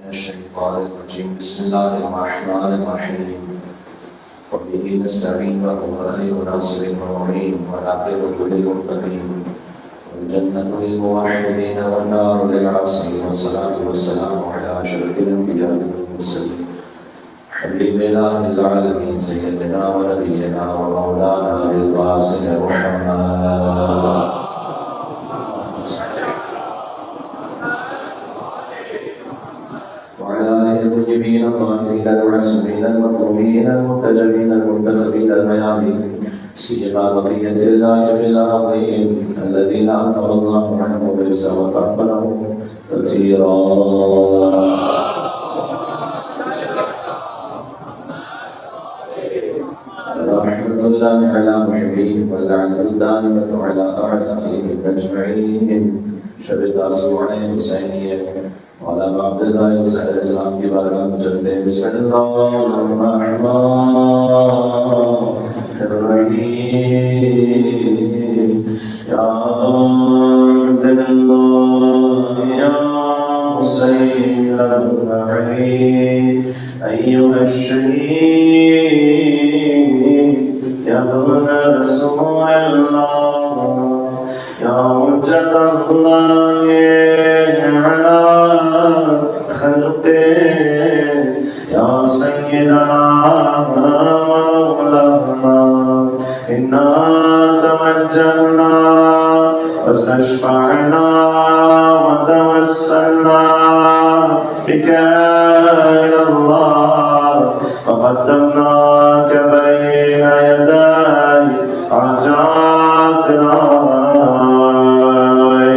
الشيطان الرجيم بسم الله الرحمن الرحيم وبه نستعين وهو خير ناصر ومعين والعاقبة للمتقين والجنة للموحدين والنار للعاصين والصلاة والسلام على أشرف الأنبياء والمرسلين حبيب الله العالمين سيدنا ونبينا ومولانا القاسم محمد وعلى آله الطيبين الطاهرين المعصومين المظلومين المنتجبين المنتخبين الميامين سيما بقية الله في الأرضين الذين أنعم الله عنهم بالرزق وتقبلهم كثيرا. رحمة الله على محبين واللعنة الدائمة على أعدائهم أجمعين. شب تاسوعہ حسینیہ مولانا عبداللہ حسین علیہ السلام کی بارگاہ میں چلتے ہیں. بسم اللہ الرحمن الرحیم. یا عبداللہ یا حسین الرحیم ایوہ الشہید یا ابن رسول اللہ یا حجت اللہ علی خلقہ یا سیدنا مولانا انا توجہنا واستشفعنا وتوسلنا بك إلى الله وقدمناك بين يدي حاجاتنا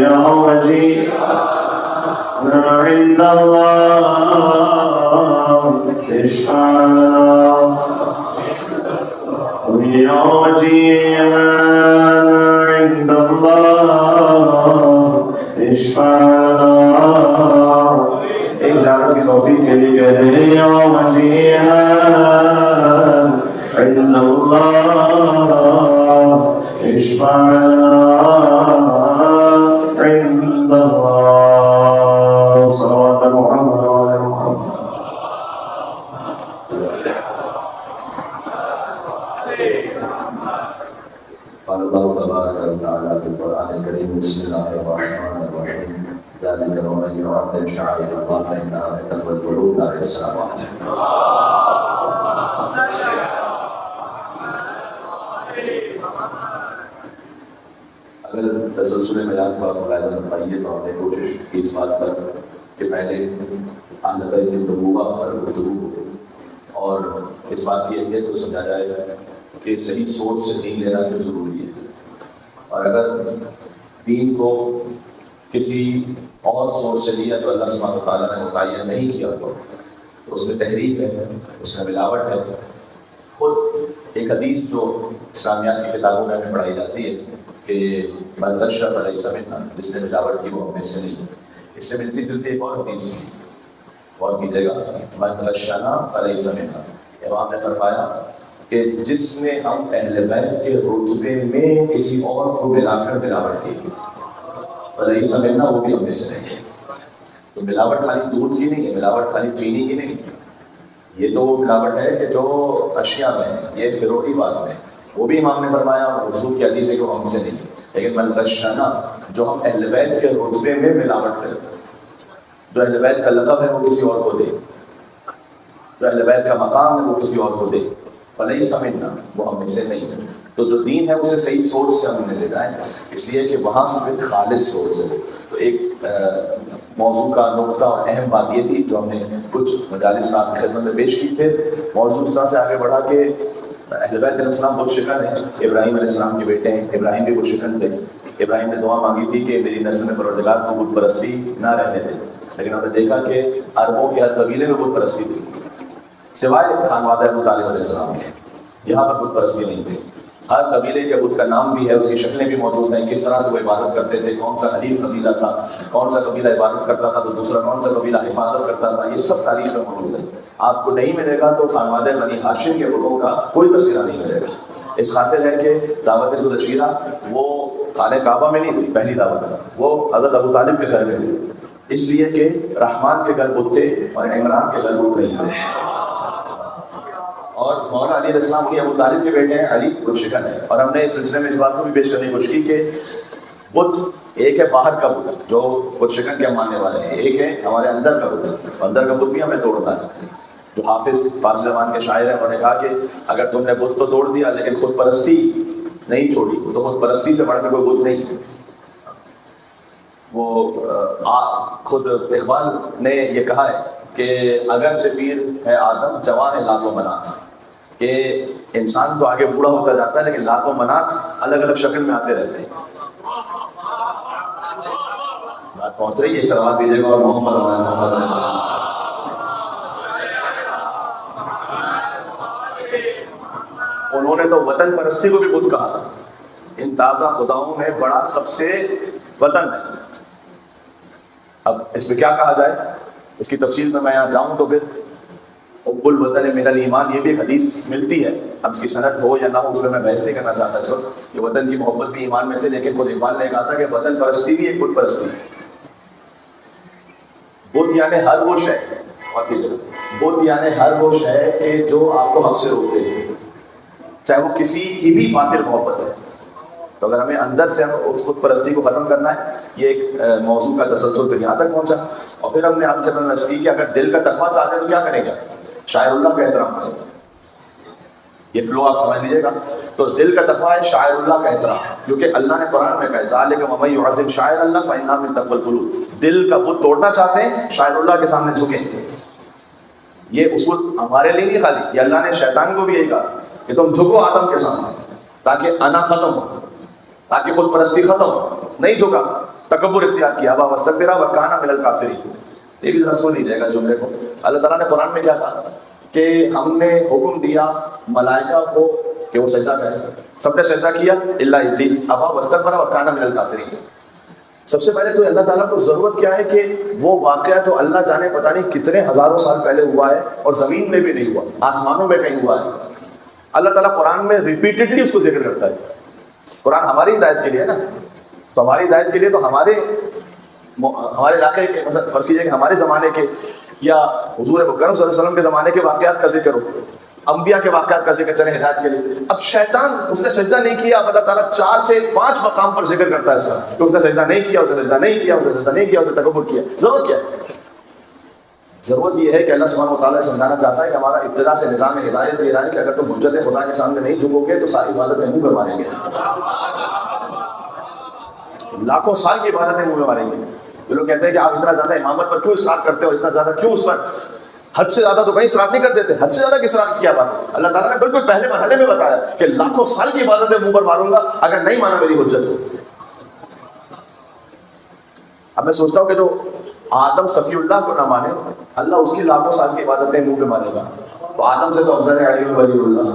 يا وجيهنا عند الله اشفع لنا يا وجيهنا عند الله اشفع لنا. ایک زیارت کی توفیق کے لیے کہہ رہے ہیں یا وجیہا عند اللہ اشفع لنا عند اللہ. صلوات محمد وعلى محمد. قال الله تبارك وتعالى في القرآن الكريم بسم الله الرحمن الرحيم ذلك ومن يعظم شعائر الله فإنها من تقوى القلوب. عليه السلامات. اگر تسلسل بیان کا ملاحظہ فرمائیے تو ہم نے کوشش کی اس بات پر کہ پہلے اہل بیت کی نبوت پر گفتگو ہو اور اس بات کی اہمیت کو سمجھا جائے کہ صحیح سوچ سے دین لینا کیوں ضروری ہے، اور اگر دین کو کسی اور سوچ سے لیا جو اللہ سبحانہ و تعالیٰ نے متعین نہیں کیا تو اس میں تحریف ہے، اس میں ملاوٹ ہے. خود ایک حدیث جو اسلامیات کی کتابوں میں ہمیں پڑھائی جاتی ہے کہ من غش فلیس منا، جس نے ملاوٹ کی وہ ہم میں سے نہیں. اس سے ملتی جلتی ایک اور حدیث کی اور کیجیے گا من غشنا فلیس منا. امام نے فرمایا کہ جس نے ہم اہل بیت کے رتبے میں کسی اور کو ملا کر ملاوٹ کی فلیس منا، وہ بھی ہم میں سے نہیں ہے. تو ملاوٹ خالی دودھ کی نہیں ہے، ملاوٹ خالی چینی کی نہیں ہے. یہ تو وہ ملاوٹ ہے کہ جو اشیاء میں یہ فروغی بات میں وہ بھی امام نے فرمایا حضور کی حدیث ہے کہ وہ ہم سے نہیں ہے. لیکن من غشنا جو ہم اہل بیت کے رتبے میں ملاوٹ کریں، جو اہل بیت کا لقب ہے وہ کسی اور کو دے، جو اہل بیت کا مقام ہے وہ کسی اور کو دے، فلیس منا، وہ ہم میں سے نہیں ہے. تو جو دین ہے اسے صحیح سوچ سے ہم نے لینا ہے، اس لیے کہ وہاں سے پھر خالص سوچ ہے. تو ایک موضوع کا نقطہ اور اہم بات یہ تھی جو ہم نے کچھ مجالس میں آپ کی خدمت میں پیش کی. پھر موضوع اس طرح سے آگے بڑھا کہ اہل بیت علیہ السلام بت شکن ہیں، ابراہیم علیہ السلام کے بیٹے ہیں. ابراہیم بھی بت شکن تھے. ابراہیم نے دعا مانگی تھی کہ میری نسل میں پروردگار کو بت پرستی نہ رہنے دے، لیکن ہم نے دیکھا کہ عربوں کے ہر قبیلے میں بت پرستی تھی سوائے خانوادہ ابو طالب علیہ السلام کے. یہاں پر بت پرستی نہیں تھی. ہر قبیلے کے بت کا نام بھی ہے، اس کی شکلیں بھی موجود ہیں، کس طرح سے وہ عبادت کرتے تھے، کون سا حلیف قبیلہ تھا، کون سا قبیلہ عبادت کرتا تھا تو دوسرا کون سا قبیلہ حفاظت کرتا تھا، یہ سب تاریخ میں موجود ہے. آپ کو نہیں ملے گا تو خانوادہ بنی ہاشم کے بتوں کا کوئی تذکرہ نہیں ملے گا. اس خاطر ہے کہ دعوت ذوالعشیرہ وہ خانہ کعبہ میں نہیں ہوئی، پہلی دعوت وہ حضرت ابو طالب کے گھر میں ہوئی. اس لیے کہ رحمان کے گھر بت تھے اور عمران کے گھر بت نہیں تھے. اور مولانا علی علیہ السلام انہیں ابو طالب کے بیٹے ہیں, علی گلشکن ہے. اور ہم نے اس سلسلے میں اس بات کو بھی پیش کرنے کی کوشش کی کہ بت ایک ہے باہر کا بت جو گلشکن کے ماننے والے ہیں, ایک ہے ہمارے اندر کا بت. اندر کا بت بھی ہمیں توڑنا ہے. جو حافظ فارسی زبان کے شاعر ہیں انہوں نے کہا کہ اگر تم نے بت تو توڑ دیا لیکن خود پرستی نہیں چھوڑی تو خود پرستی سے بڑھ کے کوئی بت نہیں. وہ خود اقبال نے یہ کہا ہے کہ اگرچہ پیر ہے آدم جوان لات و منات, کہ انسان تو آگے بوڑھا ہوتا جاتا ہے لیکن لات و منات الگ الگ شکل میں آتے رہتے ہیں. بات پہنچ رہی ہے, سلام دیجیے گا. اور محمد انہوں نے تو وطن پرستی کو بھی بت کہا تھا. ان تازہ خداؤں میں بڑا سب سے وطن ہے. اب اس میں کیا کہا جائے, اس کی تفصیل میں یہاں جاؤں تو پھر حب الوطن من الایمان یہ بھی ایک حدیث ملتی ہے. اب اس کی سند ہو یا نہ ہو اس میں بحث نہیں کرنا چاہتا. چلو کہ وطن کی محبت بھی ایمان میں سے, لیکن خود اقبال نے کہا تھا کہ وطن پرستی بھی ایک بت پرستی ہے. بت یعنی ہر وہ شے, بت یعنی ہر وہ شے کہ جو آپ کو حق سے روکتے ہیں, چاہے وہ کسی کی بھی باطل محبت ہے. تو اگر ہمیں اندر سے ہم اس خود پرستی کو ختم کرنا ہے, یہ ایک موضوع کا تسلسل پھر یہاں تک پہنچا. اور پھر ہم نے آپ سے نشری کی اگر دل کا تقویٰ چاہتے ہیں تو کیا کریں گے, شاعر اللہ کا احترام کریں گے. یہ فلو آپ سمجھ لیجیے گا. تو دل کا تقویٰ ہے شاعر اللہ کا احترام, کیونکہ اللہ نے قرآن میں کہا ذالک ومن یعظم شاعر اللہ فإنہا من تقوی القلوب. دل کا بت توڑنا چاہتے ہیں, شاعر اللہ کے سامنے جھکیں. یہ اصول ہمارے لیے نہیں خالی, یہ اللہ نے شیطان کو بھی یہی کہا کہ تم جھکو آدم کے سامنے تاکہ انا ختم ہو, تاکہ خود پرستی ختم ہو. نہیں جھکا, تکبر اختیار کیا, ابا واستکبر وکان من الکافرین. یہ بھی ذرا سن لیجیے گا جملے کو. اللہ تعالیٰ نے قرآن میں کیا کہا کہ ہم نے حکم دیا ملائکہ کو کہ وہ سجدہ کریں, سب نے سجدہ کیا الا ابلیس ابا واستکبر وکان من الکافرین. سب سے پہلے تو اللہ تعالیٰ کو ضرورت کیا ہے کہ وہ واقعہ جو اللہ جانے پتہ نہیں کتنے ہزاروں سال پہلے ہوا ہے اور زمین میں بھی نہیں ہوا, آسمانوں میں کہیں ہوا ہے, اللہ تعالیٰ قرآن میں ریپیٹڈلی اس کو ذکر کرتا ہے. قرآن ہماری ہدایت کے لیے ہے نا, تو ہماری ہدایت کے لیے تو ہمارے علاقے کے مثلا فرض کیجیے کہ ہمارے زمانے کے یا حضور مکرم صلی اللہ علیہ وسلم کے زمانے کے واقعات کا ذکر ہو, انبیاء کے واقعات کا ذکر چلے ہدایت کے لیے. اب شیطان اس نے سجدہ نہیں کیا, اب اللہ تعالیٰ 4 سے 5 مقام پر ذکر کرتا ہے اس کا کہ اس نے سجدہ نہیں کیا, اس نے سجدہ نہیں کیا, اس نے سجدہ نہیں کیا, اس نے تکبر کیا. ضرورت کیا ہے؟ ضرورت یہ ہے کہ اللہ سبحانہ و تعالیٰ سمجھانا چاہتا ہے کہ ہمارا ابتدا سے نظام ہدایت یہ رہا ہے کہ اگر تم حجت خدا کے سامنے نہیں جھکو گے تو ساری عبادتیں منہ میں ماریں گے, لاکھوں سال کی عبادتیں منہ میں ماریں گے. جو لوگ کہتے ہیں کہ آپ اتنا زیادہ امامت پر کیوں اصرار کرتے ہو, اتنا زیادہ کیوں اس پر, حد سے زیادہ تو کہیں اصرار نہیں کر دیتے, حد سے زیادہ کس اصرار کیا بات ہے. اللہ تعالیٰ نے بالکل پہلے مرحلے میں بتایا کہ لاکھوں سال کی عبادتیں منہ پر ماروں گا اگر نہیں مانا میری حجت ہو. اب میں سوچتا ہوں کہ جو آدم صفی اللہ کو نہ مانے, اللہ اس کی لاکھوں سال کی عبادتیں منہ پہ مانے گا. تو آدم سے تو افضل ہے علی ولی اللہ,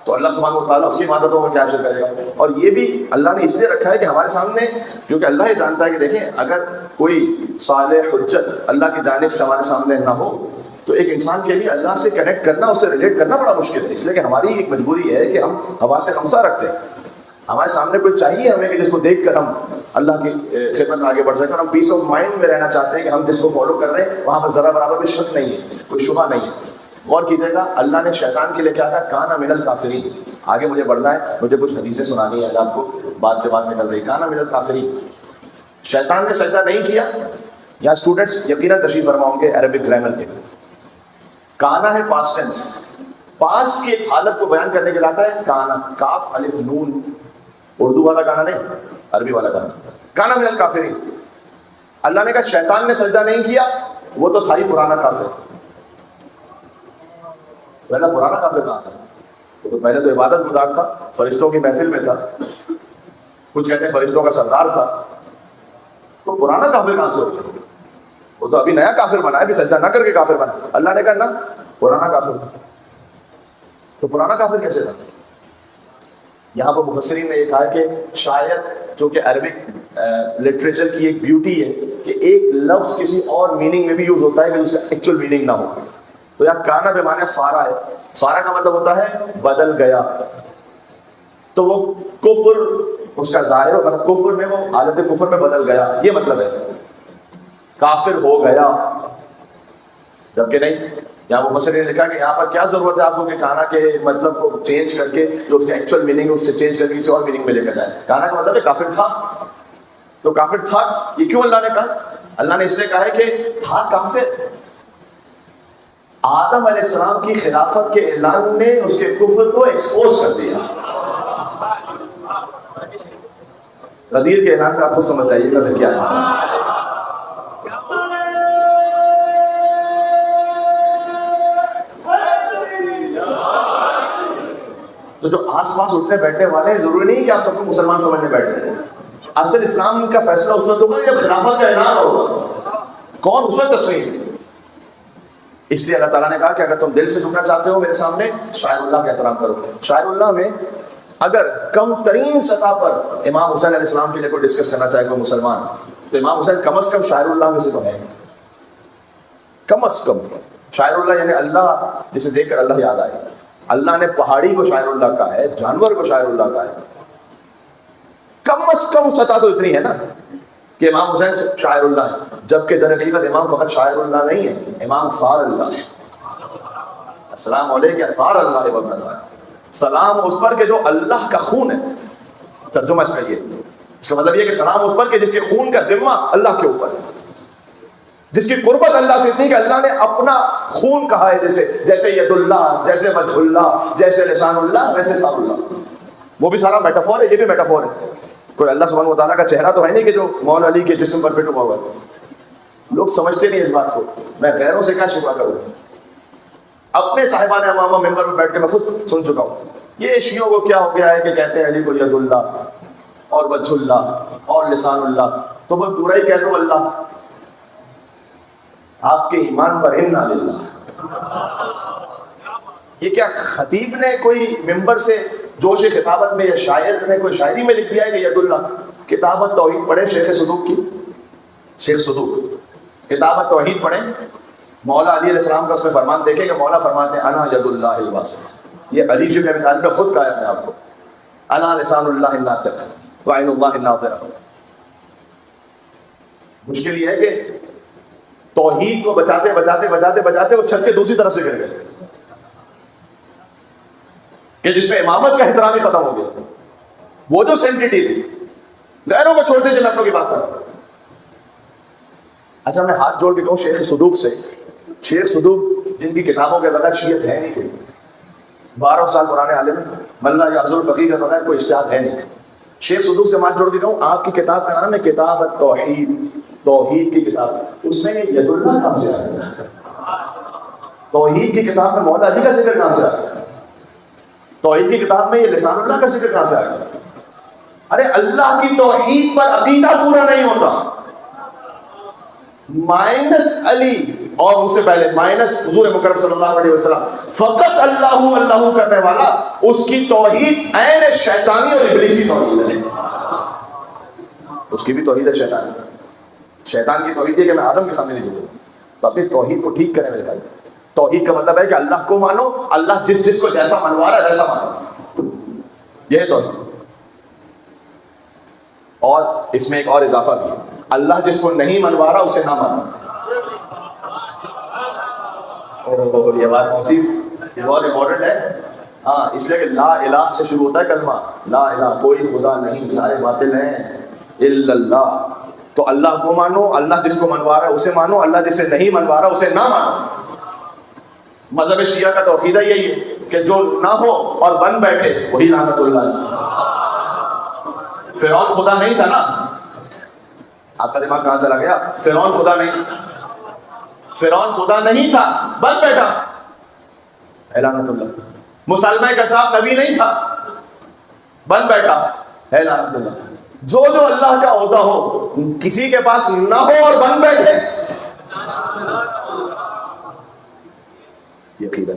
تو اللہ سبحانہ و تعالیٰ اس کی عبادتوں کو کیا اثر کرے گا. اور یہ بھی اللہ نے اس لیے رکھا ہے کہ ہمارے سامنے, کیونکہ اللہ یہ جانتا ہے کہ دیکھیں اگر کوئی صالح حجت اللہ کی جانب سے ہمارے سامنے نہ ہو تو ایک انسان کے لیے اللہ سے کنیکٹ کرنا, اس سے ریلیٹ کرنا بڑا مشکل ہے. اس لیے کہ ہماری ایک مجبوری ہے کہ ہم حواس خمسہ رکھتے ہیں. ہمارے سامنے کوئی چاہیے ہمیں کہ جس کو دیکھ کر ہم اللہ کی خدمت میں آگے بڑھ سکیں, اور ہم پیس آف مائنڈ میں رہنا چاہتے ہیں کہ ہم جس کو فالو کر رہے ہیں وہاں پر ذرا برابر بھی شک نہیں ہے, کوئی شبہ نہیں ہے. غور کیجیے گا, اللہ نے شیطان کے لیے کیا کہا, کانا من الکافرین. آگے مجھے بڑھنا ہے, مجھے کچھ حدیثیں سنانی ہے آپ کو, بات سے بات نکل رہی. کانا من الکافرین, شیطان نے سجدہ نہیں کیا. یہاں اسٹوڈنٹس یقیناً تشریف فرما ہوں گے عربک گرامر کے. کانا ہے پاسٹ ٹینس, پاسٹ کی حالت کو بیان کرنے کے لیے آتا ہے کانا, کاف الف نون, اردو والا کانا نہیں, عربی والا کانا. کانا من الکافرین, اللہ نے کہا شیطان نے سجدہ نہیں کیا, وہ تو تھا ہی پرانا کافر. پہلا پرانا کافر کہاں تھا, وہ تو پہلے تو عبادت گزار تھا, فرشتوں کی محفل میں تھا, کچھ کہتے ہیں فرشتوں کا سردار تھا. تو پرانا کافر کہاں سے ہو گیا, وہ تو ابھی نیا کافر بنا ہے, ابھی سجدہ نہ کر کے کافر بنا. اللہ نے کہا نا پرانا کافر تھا. تو پرانا کافر کیسے تھا؟ یہاں پر مفسرین نے یہ کہا کہ شاید جو کہ عربک لٹریچر کی ایک بیوٹی ہے کہ ایک لفظ کسی اور میننگ میں بھی یوز ہوتا ہے کہ اس کا ایکچوئل میننگ نہ ہو. تو یہاں کانا بے معنی سارا ہے. سارا کا مطلب ہوتا ہے بدل گیا. تو وہ کفر اس کا ظاہر مطلب کفر میں وہ حالت کفر میں بدل گیا، یہ مطلب ہے کافر ہو گیا، جبکہ نہیں. یہاں وہ مفسرین نے لکھا کہ یہاں پر کیا ضرورت ہے آپ کو کہ کانا کے مطلب کو چینج کر کے جو اس کا ایکچوئل میننگ ہے اس سے چینج کر کے کسی اور میننگ میں لے کر جائے. کانا کا مطلب ہے کافر تھا، تو کافر تھا یہ کیوں اللہ نے کہا؟ اللہ نے اس لیے کہا ہے کہ تھا کافر. آدم علیہ السلام کی خلافت کے اعلان نے اس کے کفر کو ایکسپوز کر دیا. غدیر کے اعلان کا آپ خود سمجھ آئیے گا کیا ہے. تو جو آس پاس اٹھنے بیٹھنے والے ہیں ضروری نہیں کہ آپ سب کو مسلمان سمجھنے بیٹھے. اصل اسلام کا فیصلہ اس وقت ہوگا جب خلافت کا اعلان ہوگا. کون اس وقت تسلیم؟ اس لیے اللہ تعالیٰ نے کہا کہ اگر تم دل سے جھکنا چاہتے ہو میرے سامنے شاعر اللہ کا احترام کرو. شاعر اللہ میں اگر کم ترین سطح پر امام حسین علیہ السلام کے لیے کوئی ڈسکس کرنا چاہے کوئی مسلمان تو امام حسین کم از کم شاعر اللہ میں سے تو ہے. کم از کم شاعر اللہ یعنی اللہ جسے دیکھ کر اللہ یاد آئے. اللہ نے پہاڑی کو شاعر اللہ کہا ہے، جانور کو شاعر اللہ کہا ہے. کم از کم سطح تو اتنی ہے نا کہ امام حسین شاعر اللہ ہے، جبکہ در حقیقت امام فقط شاعر اللہ نہیں ہے، امام فار اللہ ہے. السلام علیکم فار اللہ وبرکاتہ. سلام اس پر کہ جو اللہ کا خون ہے. ترجمہ اس کا یہ، اس کا مطلب یہ کہ سلام اس پر کہ جس کے خون کا ذمہ اللہ کے اوپر ہے، جس کی قربت اللہ سے اتنی کہ اللہ نے اپنا خون کہا ہے. جیسے ید اللہ، جیسے وجہ اللہ، جیسے لسان اللہ، ویسے سار اللہ. وہ بھی سارا میٹافور ہے، یہ بھی میٹافور ہے. کوئی اللہ سبحانہ وتعالیٰ کا چہرہ تو ہے نہیں کہ جو مولا علی کے جسم پر فٹ ہوا ہوا ہے. لوگ سمجھتے نہیں اس بات کو. میں غیروں سے کیا شکوا کروں؟ اپنے صاحبان امامہ ممبر میں بیٹھ کے میں خود سن چکا ہوں. یہ شیعوں کو کیا ہو گیا ہے کہ کہتے ہیں علی کو ید اللہ اور وجہ اللہ اور لسان اللہ، تو وہ پورا ہی کہہ دو اللہ. آپ کے ایمان پر انا للہ. یہ کیا خطیب نے کوئی ممبر سے جوش خطابت میں یا شاعر نے کوئی شاعری میں لکھ دیا ہے کہ ید اللہ؟ کتابت توحید پڑھیں شیخ صدوق کی، شیخ صدوق کتابت توحید پڑھیں. مولا علی علیہ السلام کا اس میں فرمان دیکھیں کہ مولا فرماتے ہیں انا ید اللہ الباسط. یہ علی جی ابی طالب نے خود کہا ہے اپنے آپ کو، انا لسان اللہ الناطق وعین اللہ الناظرہ. مشکل یہ ہے کہ توحید کو بچاتے بچاتے بچاتے بچاتے وہ چھت کے دوسری طرف سے گر گئے کہ جس میں امامت کا احترام ہی ختم ہو گیا. وہ جو سینٹیٹی تھی غیروں کو چھوڑتے تھے، میں اپنوں کی بات کر رہا ہوں. اچھا میں ہاتھ جوڑ کے کہوں شیخ صدوق سے، شیخ صدوق جن کی کتابوں کے بغیر شیعت ہے نہیں کوئی، 12 سال پرانے عالم ملا یا حضور فقیہ کے بغیر کوئی اجتہاد ہے نہیں. شیخ صدوق سے ہاتھ جوڑ کے کہوں آپ کی کتاب کا نام ہے کتاب التوحید، توحید کی کتاب. اس میں ید اللہ کہاں سے آیا؟ توحید کی کتاب میں مولا علی کا ذکر کہاں سے آیا؟ توحید کی کتاب میں یہ لسان اللہ کا ذکر کہاں سے آیا؟ ارے اللہ کی توحید پر عقیدہ پورا نہیں ہوتا مائنس علی اور ان سے پہلے مائنس حضور مکرم صلی اللہ علیہ وسلم فقط اللہ اللہ کرنے والا، اس کی توحید عین شیطانی اور ابلیسی توحید ہے. اس کی بھی توحید ہے شیطانی. شیطان کی توحید ہے کہ میں آدم کے سامنے نہیں جھکوں. تو اپنی توحید کو ٹھیک کریں میرے بھائی. توحید کا مطلب ہے کہ اللہ کو مانو، اللہ جس کو جیسا منوا رہا ہے ویسا مانو. یہ ہے توحید. اور اس میں ایک اور اضافہ بھی ہے، اللہ جس کو نہیں منوا رہا اسے نہ مانو. یہ بات پہنچی، یہ بہت امپورٹنٹ ہے. ہاں اس لیے کہ لا الہ سے شروع ہوتا ہے کلمہ، لا الہ کوئی خدا نہیں، سارے باطل ہیں، الا اللہ. تو اللہ کو مانو، اللہ جس کو منوا رہا ہے اسے مانو، اللہ جسے نہیں منوا رہا اسے نہ مانو. مذہب شیعہ کا تو عقیدہ یہی ہے کہ جو نہ ہو اور بن بیٹھے وہی لعنت اللہ. فرعون خدا نہیں تھا نا. آپ کا دماغ کہاں چلا گیا؟ فرعون خدا نہیں، فرعون خدا نہیں تھا، بن بیٹھا ہے لعنت اللہ. مسلمہ کذاب نبی نہیں تھا، بن بیٹھا ہے لعنت اللہ. جو اللہ کا عہدہ ہو کسی کے پاس نہ ہو اور بن بیٹھے، یہ عقیدہ.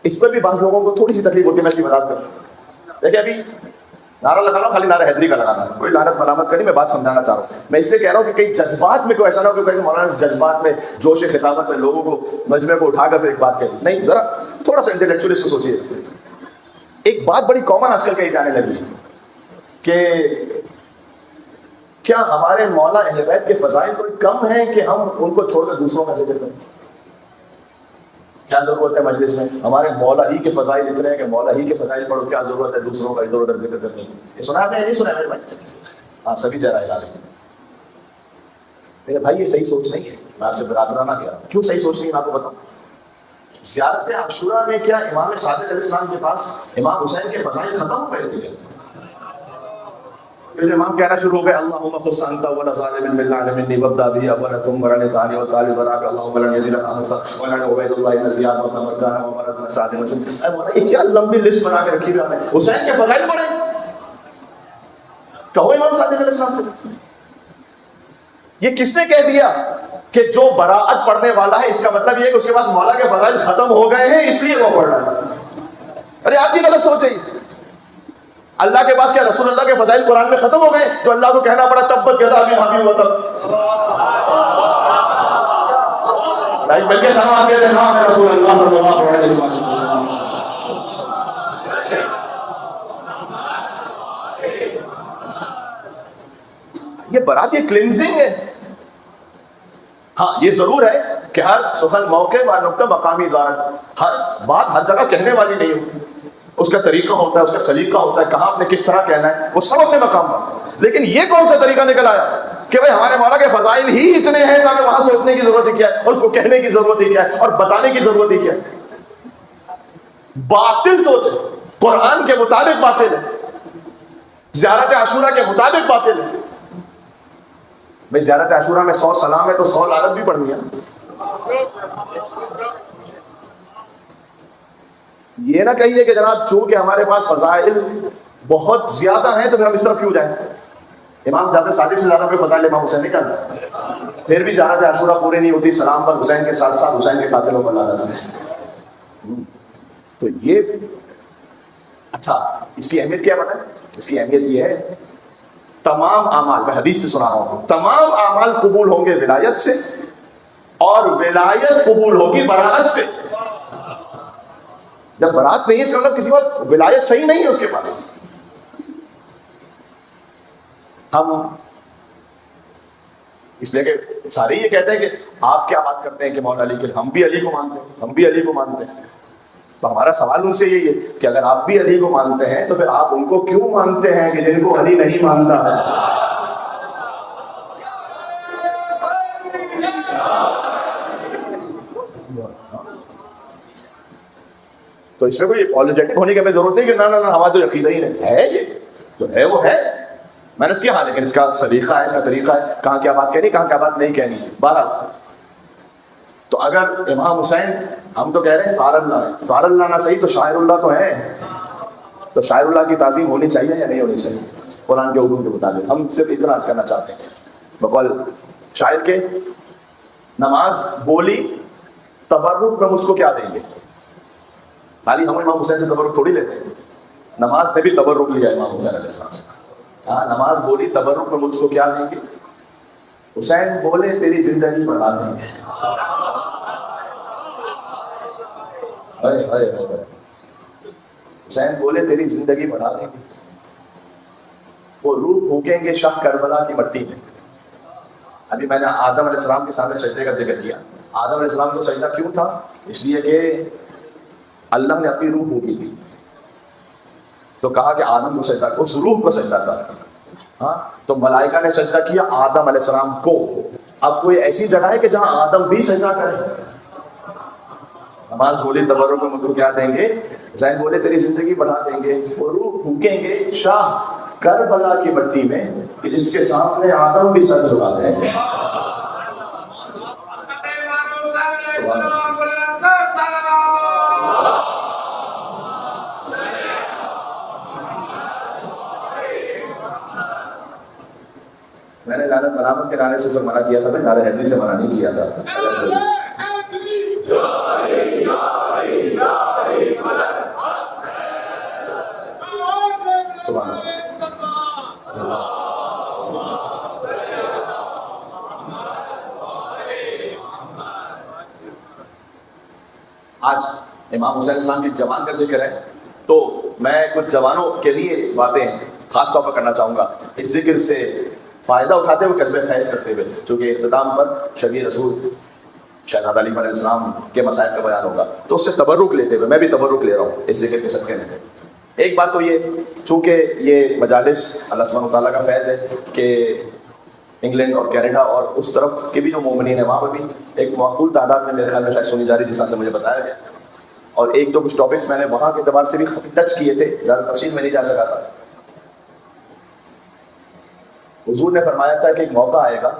اس پر بھی بعض لوگوں کو تھوڑی سی تکلیف ہوتی ہے. میں اس کی وضاحت کروں. دیکھیں ابھی نعرہ لگانا خالی نعرہ حیدری کا لگانا ہے، کوئی لعنت ملامت کریں. میں بات سمجھانا چاہ رہا ہوں. میں اس لیے کہہ رہا ہوں کہ کئی جذبات میں کوئی ایسا نہ ہو کہ مولانا جذبات میں جوش خطابت میں لوگوں کو مجمع کو اٹھا کر ایک بات کہہ نہیں. ذرا تھوڑا سا انٹلیکچولی اس کو سوچیے. ایک بات بڑی کامن آج کل کہی جانے لگی ہے کہ کیا ہمارے مولا اہل بیت کے فضائل کوئی کم ہیں کہ ہم ان کو چھوڑ کر دوسروں کا ذکر کریں؟ کیا ضرورت ہے مجلس میں ہمارے مولا ہی کے فضائل اتنے ہیں کہ مولا ہی کے فضائل پڑھو، کیا ضرورت ہے دوسروں کا ادھر ادھر ذکر کرنے کی؟ یہ سنا آپ نے؟ نہیں سنا میرے بھائی؟ ہاں سبھی چہرہ ہلا رہے ہیں میرے بھائی، یہ صحیح سوچ نہیں ہے. میں آپ سے برادرانہ کیا کیوں صحیح سوچ نہیں ہے، میں آپ کو بتاؤں. زیارت عاشوراء میں کیا امام صادق علیہ السلام کے پاس امام حسین کے فضائل ختم ہو گئے تھے؟ پھر امام کہنا شروع ہو گئے اللہم خص انت ولا ظالم من العالمین وابدا به اولا ثم رن ثانی وثالث ورابع اللہم لن يزيد خامسا ولن عبید اللہ بن زیاد بن مرجان ومرد بن سعد بن اے مولا یہ کیا لمبی لسٹ بنا کے رکھی ہوئی ہے. حسین کے فضائل پڑھیں کہو امام صادق علیہ السلام سے. یہ کس نے کہہ دیا کہ جو براءت پڑھنے والا ہے اس کا مطلب یہ ہے کہ اس کے پاس مولا کے فضائل ختم ہو گئے ہیں اس لیے وہ پڑھ رہا ہے؟ ارے آپ کی غلط سوچ ہے. اللہ کے پاس کیا رسول اللہ کے فضائل قرآن میں ختم ہو گئے جو اللہ کو کہنا پڑا تبت یدا ابی لہب وتب؟ بلکہ صحابہ کہتے ہیں نام رسول اللہ صلی اللہ علیہ وسلم. یہ برات، یہ کلینزنگ ہے. ہاں یہ ضرور ہے کہ ہر سخن موقع و نقطہ مقامی عبارت، ہر بات ہر جگہ کہنے والی نہیں ہوتی. اس کا طریقہ ہوتا ہے، اس کا سلیقہ ہوتا ہے، کہاں آپ نے کس طرح کہنا ہے، وہ سب اپنے مقام پر. لیکن یہ کون سا طریقہ نکل آیا کہ بھائی ہمارے مولا کے فضائل ہی اتنے ہیں کہ ہمیں وہاں سوچنے کی ضرورت ہی کیا ہے، اور اس کو کہنے کی ضرورت ہی کیا ہے، اور بتانے کی ضرورت ہی کیا ہے. باطل سوچ ہے، قرآن کے مطابق باطل ہے، زیارت عاشوراء کے مطابق باطل ہے. بھائی زیارت عاشوراء میں 100 سلام ہے تو 100 لعنت بھی پڑھنی ہے. یہ نہ کہیے کہ جناب چونکہ ہمارے پاس فضائل بہت زیادہ ہیں تو پھر ہم اس طرف کیوں جائیں. امام جعفر صادق سے زیادہ کوئی فضائل امام حسین نہیں کرتا، پھر بھی زیارت عاشوراء پوری نہیں ہوتی سلام پر حسین کے ساتھ ساتھ حسین کے قاتلوں پر لعنت سے. تو یہ اچھا، اس کی اہمیت کیا پتہ ہے؟ اس کی اہمیت یہ ہے تمام اعمال، میں حدیث سے سنا رہا ہوں، تمام اعمال قبول ہوں گے ولایت سے، اور ولایت قبول ہوگی براءت سے. جب برات نہیں ہے اس کا مطلب کسی وقت ولایت صحیح نہیں ہے اس کے پاس. ہم اس لیے کہ سارے یہ کہتے ہیں کہ آپ کیا بات کرتے ہیں کہ مولا علی کے، ہم بھی علی کو مانتے ہیں، ہم بھی علی کو مانتے ہیں. تو ہمارا سوال ان سے یہی ہے کہ اگر آپ بھی علی کو مانتے ہیں تو پھر آپ ان کو کیوں مانتے ہیں کہ جن کو علی نہیں مانتا ہے؟ تو اس میں کوئی اپولوجیٹک ہونے کی ہمیں ضرورت نہیں کہ نہ ہمارا تو عقیدہ ہی نہیں ہے. یہ تو ہے وہ ہے، میں نے اس کیا ہاں، لیکن اس کا سلیقہ ہے، اس کا طریقہ ہے، کہاں کیا بات کہنی، کہاں کیا بات نہیں کہنی. بہرحال تو اگر امام حسین، ہم تو کہہ رہے ہیں سار اللہ ہے، سار اللہ نہ صحیح تو شاعر اللہ تو ہے. تو شاعر اللہ کی تعظیم ہونی چاہیے یا نہیں ہونی چاہیے قرآن کے حکم کے مطابق؟ ہم صرف اتنا عرض کرنا چاہتے ہیں. بقول شاعر کے نماز بولی تبرک میں مجھ کو کیا دیں گے؟ خالی ہم امام حسین سے تبرک تھوڑی لیتے ہیں، نماز نے بھی تبرک لیا امام حسین علیہ السلام سے. ہاں نماز بولی تبرک میں مجھ کو کیا دیں گے؟ حسین بولے تیری زندگی بڑھا دیں گے. حسین بولے تیری زندگی بڑھا دیں گے. وہ روح پھونکیں گے شاہ کربلا کی مٹی میں. ابھی میں نے آدم علیہ السلام کے سامنے سجدے کا ذکر کیا. آدم علیہ السلام کو سجدہ کیوں تھا؟ اس لیے کہ اللہ نے اپنی روح پھونکی تھی، تو کہا کہ آدم کو سجدہ، اس روح کو سجدہ تھا. ہاں تو ملائکہ نے سجدہ کیا آدم علیہ السلام کو. اب کوئی ایسی جگہ ہے کہ جہاں آدم بھی سجدہ کرے؟ نماز بولی تبرک میں مجھ کو کیا دیں گے؟ حسین بولے تیری زندگی بڑھا دیں گے. وہ روح پھونکیں گے شاہ کربلا کی مٹی میں کہ جس کے سامنے آدم بھی سر جھکا دیں گے. میں نے لعنت ملامت کے نعرے سے منع کیا تھا، میں نعرہ حیدری سے منع نہیں کیا تھا. سبحان اللہ. آج امام حسین السلام کی جوان کا ذکر ہے تو میں کچھ جوانوں کے لیے باتیں خاص طور پر کرنا چاہوں گا اس ذکر سے فائدہ اٹھاتے ہوئے قصبے فیض کرتے ہوئے، چونکہ اختتام پر شفیع رسول شہزادہ علی علیہ السلام کے مسائل کا بیان ہوگا، تو اس سے تبرک لیتے ہوئے میں بھی تبرک لے رہا ہوں اس ذکر کے صدقے میں۔ ایک بات تو یہ، چونکہ یہ مجالس اللہ سبحانہ وتعالیٰ کا فیض ہے کہ انگلینڈ اور کینیڈا اور اس طرف کے بھی جو مومنین ہیں وہاں پر بھی ایک معقول تعداد میں میرے خیال میں شاید سنی جا رہی جس طرح سے مجھے بتایا گیا، اور ایک دو کچھ ٹاپکس میں نے وہاں کے اعتبار سے بھی ٹچ کیے تھے، زیادہ تفصیل میں نہیں جا سکا تھا۔ حضور نے فرمایا تھا کہ ایک موقع آئے گا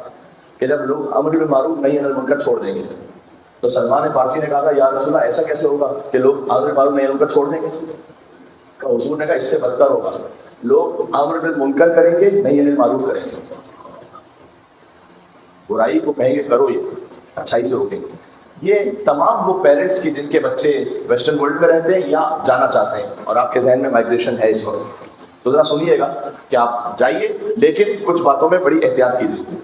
کہ جب لوگ امر بالمعروف نہی عن المنکر چھوڑ دیں گے، تو سلمان فارسی نے کہا تھا یا رسول اللہ ایسا کیسے ہوگا کہ لوگ امر بالمعروف نہی عن المنکر چھوڑ دیں گے؟ تو حضور نے کہا اس سے بدتر ہوگا، لوگ امر بالمنکر کریں گے نہی عن المعروف کریں گے، برائی کو کہیں گے کرو، یہ اچھائی سے روکیں گے۔ یہ تمام وہ پیرنٹس کی جن کے بچے ویسٹرن ورلڈ میں رہتے ہیں یا جانا چاہتے ہیں اور آپ کے ذہن میں مائگریشن ہے اس وقت، تو ذرا سنیے گا کہ آپ جائیے لیکن کچھ باتوں میں بڑی احتیاط کیجیے۔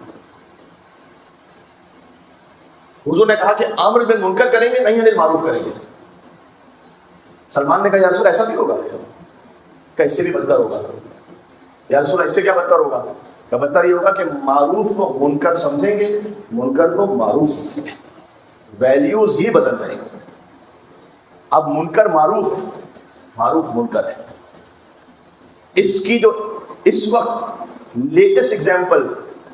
حضور نے کہا کہ امر بالمنکر کریں گے نہی عن المعروف کریں گے۔ سلمان نے کہا یا رسول ایسا بھی ہوگا کہ اس سے بھی بدتر ہوگا؟ یا رسول اس سے کیا بدتر ہوگا؟ کہ بدتر یہ ہوگا کہ معروف کو منکر سمجھیں گے، منکر کو معروف سمجھیں گے، ویلیوز ہی بدل جائیں گے۔ اب منکر معروف ہے، معروف منکر ہے۔ اس کی جو اس وقت لیٹسٹ ایگزامپل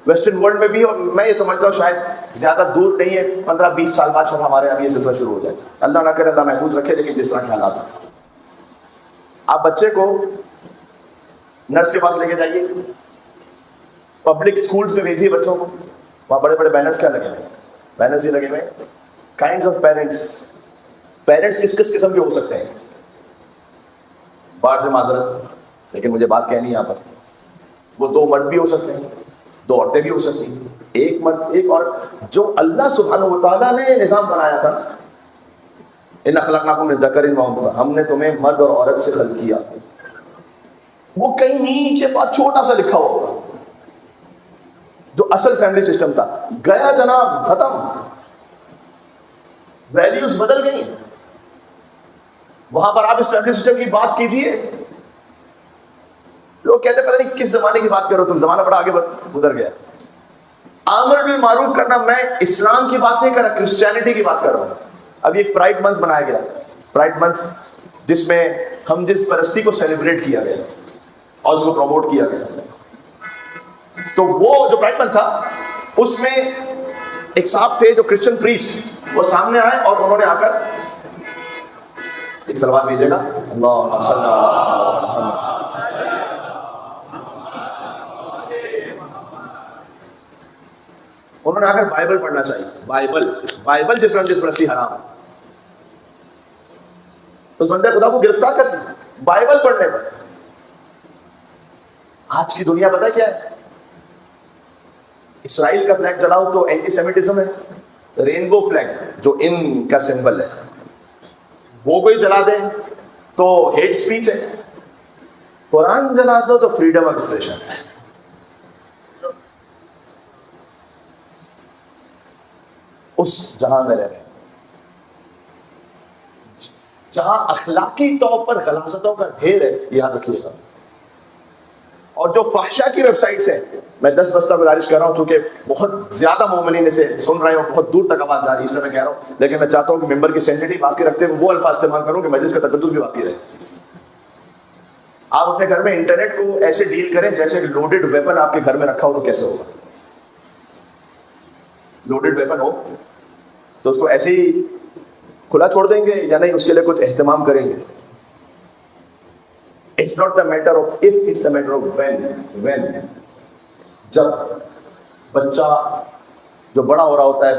ویسٹرن ورلڈ میں بھی، اور میں یہ سمجھتا ہوں شاید زیادہ دور نہیں ہے، 15-20 سال بعد شاید ہمارے یہاں یہ سلسلہ شروع ہو جائے، اللہ نہ کرے، اللہ محفوظ رکھے، لیکن جس طرح کے حالات ہیں، آپ بچے کو نرس کے پاس لے کے جائیے، پبلک اسکولس میں بھیجیے بچوں کو، وہاں بڑے بڑے بینرز کیا لگے ہوئے؟ بینرز یہ لگے ہوئے کائنڈز آف پیرنٹس۔ پیرنٹس کس کس قسم کے ہو سکتے ہیں؟ باہر سے معذرت لیکن مجھے بات کہنی ہے یہاں پر، وہ 2 مرد بھی ہو سکتے ہیں، 2 عورتیں بھی ہو سکتی ہیں، ایک مرد ایک عورت، جو اللہ سبحانہ وتعالیٰ نے نظام بنایا تھا، ان خلقناکم من ذکر و انثی، ہم نے تمہیں مرد اور عورت سے خلق کیا، وہ کہیں نیچے بہت چھوٹا سا لکھا ہوا ہوگا، جو اصل فیملی سسٹم تھا گیا جناب، ختم، ویلیوز بدل گئی۔ وہاں پر آپ اس فیملی سسٹم کی بات کیجئے، لوگ کہتے ہیں پتہ نہیں کس زمانے کی بات کرو تم، زمانہ بڑا آگے گزر گیا۔ امر بالمعروف کرنا، میں اسلام کی بات نہیں کر رہا، کرسچینٹی کی بات کر رہا ہوں۔ اب ایک پرائڈ منتھ بنایا گیا، پرائڈ منتھ جس میں ہم جس پرستی کو سیلیبریٹ کیا گیا اور اس کو پروموٹ کیا گیا، تو وہ جو پرائڈ منتھ تھا اس میں ایک صاحب تھے جو کرسچن پریسٹ، وہ سامنے آئے اور انہوں نے آ کر ایک سلوات بھیجے گا، اللہ صلی اللہ علیہ وسلم، انہوں نے آ کر بائبل پڑھنا چاہیے، بائبل جس میں جس پرستی حرام ہے، اس بندے خدا کو گرفتار کر دیا بائبل پڑھنے پر۔ آج کی دنیا پتہ کیا ہے؟ اسرائیل کا فلیگ جلاؤ تو اینٹی سیمیٹزم ہے، رینبو فلیگ جو ان کا سمبل ہے وہ کوئی جلا دیں تو ہیٹ سپیچ ہے، قرآن جلا دو تو فریڈم آف ایکسپریشن ہے۔ اس جہاں میں رہ رہے ہیں جہاں اخلاقی طور پر غلاظتوں کا ڈھیر ہے، یاد رکھیے گا۔ اور جو فحشا کی ویب سائٹس ہیں، میں 10 بستہ گزارش کر رہا ہوں، چونکہ بہت زیادہ مومنین اسے سن رہے ہیں اور بہت دور تک آواز جا رہی ہے، اس لیے میں کہہ رہا ہوں، لیکن میں چاہتا ہوں کہ ممبر کی سینٹیٹی باقی رکھتے ہوئے وہ الفاظ استعمال کروں کہ مجلس کا تقدس بھی باقی رہے۔ آپ اپنے گھر میں انٹرنیٹ کو ایسے ڈیل کریں جیسے لوڈڈ ویپن آپ کے گھر میں رکھا ہو، تو کیسے ہوگا؟ لوڈڈ ویپن ہو تو اس کو ایسے ہی کھلا چھوڑ دیں گے یا نہیں، اس کے لیے کچھ اہتمام کریں گے؟ It's not the matter of if, it's the matter of when. جب بچہ جو بڑا ہو رہا ہوتا ہے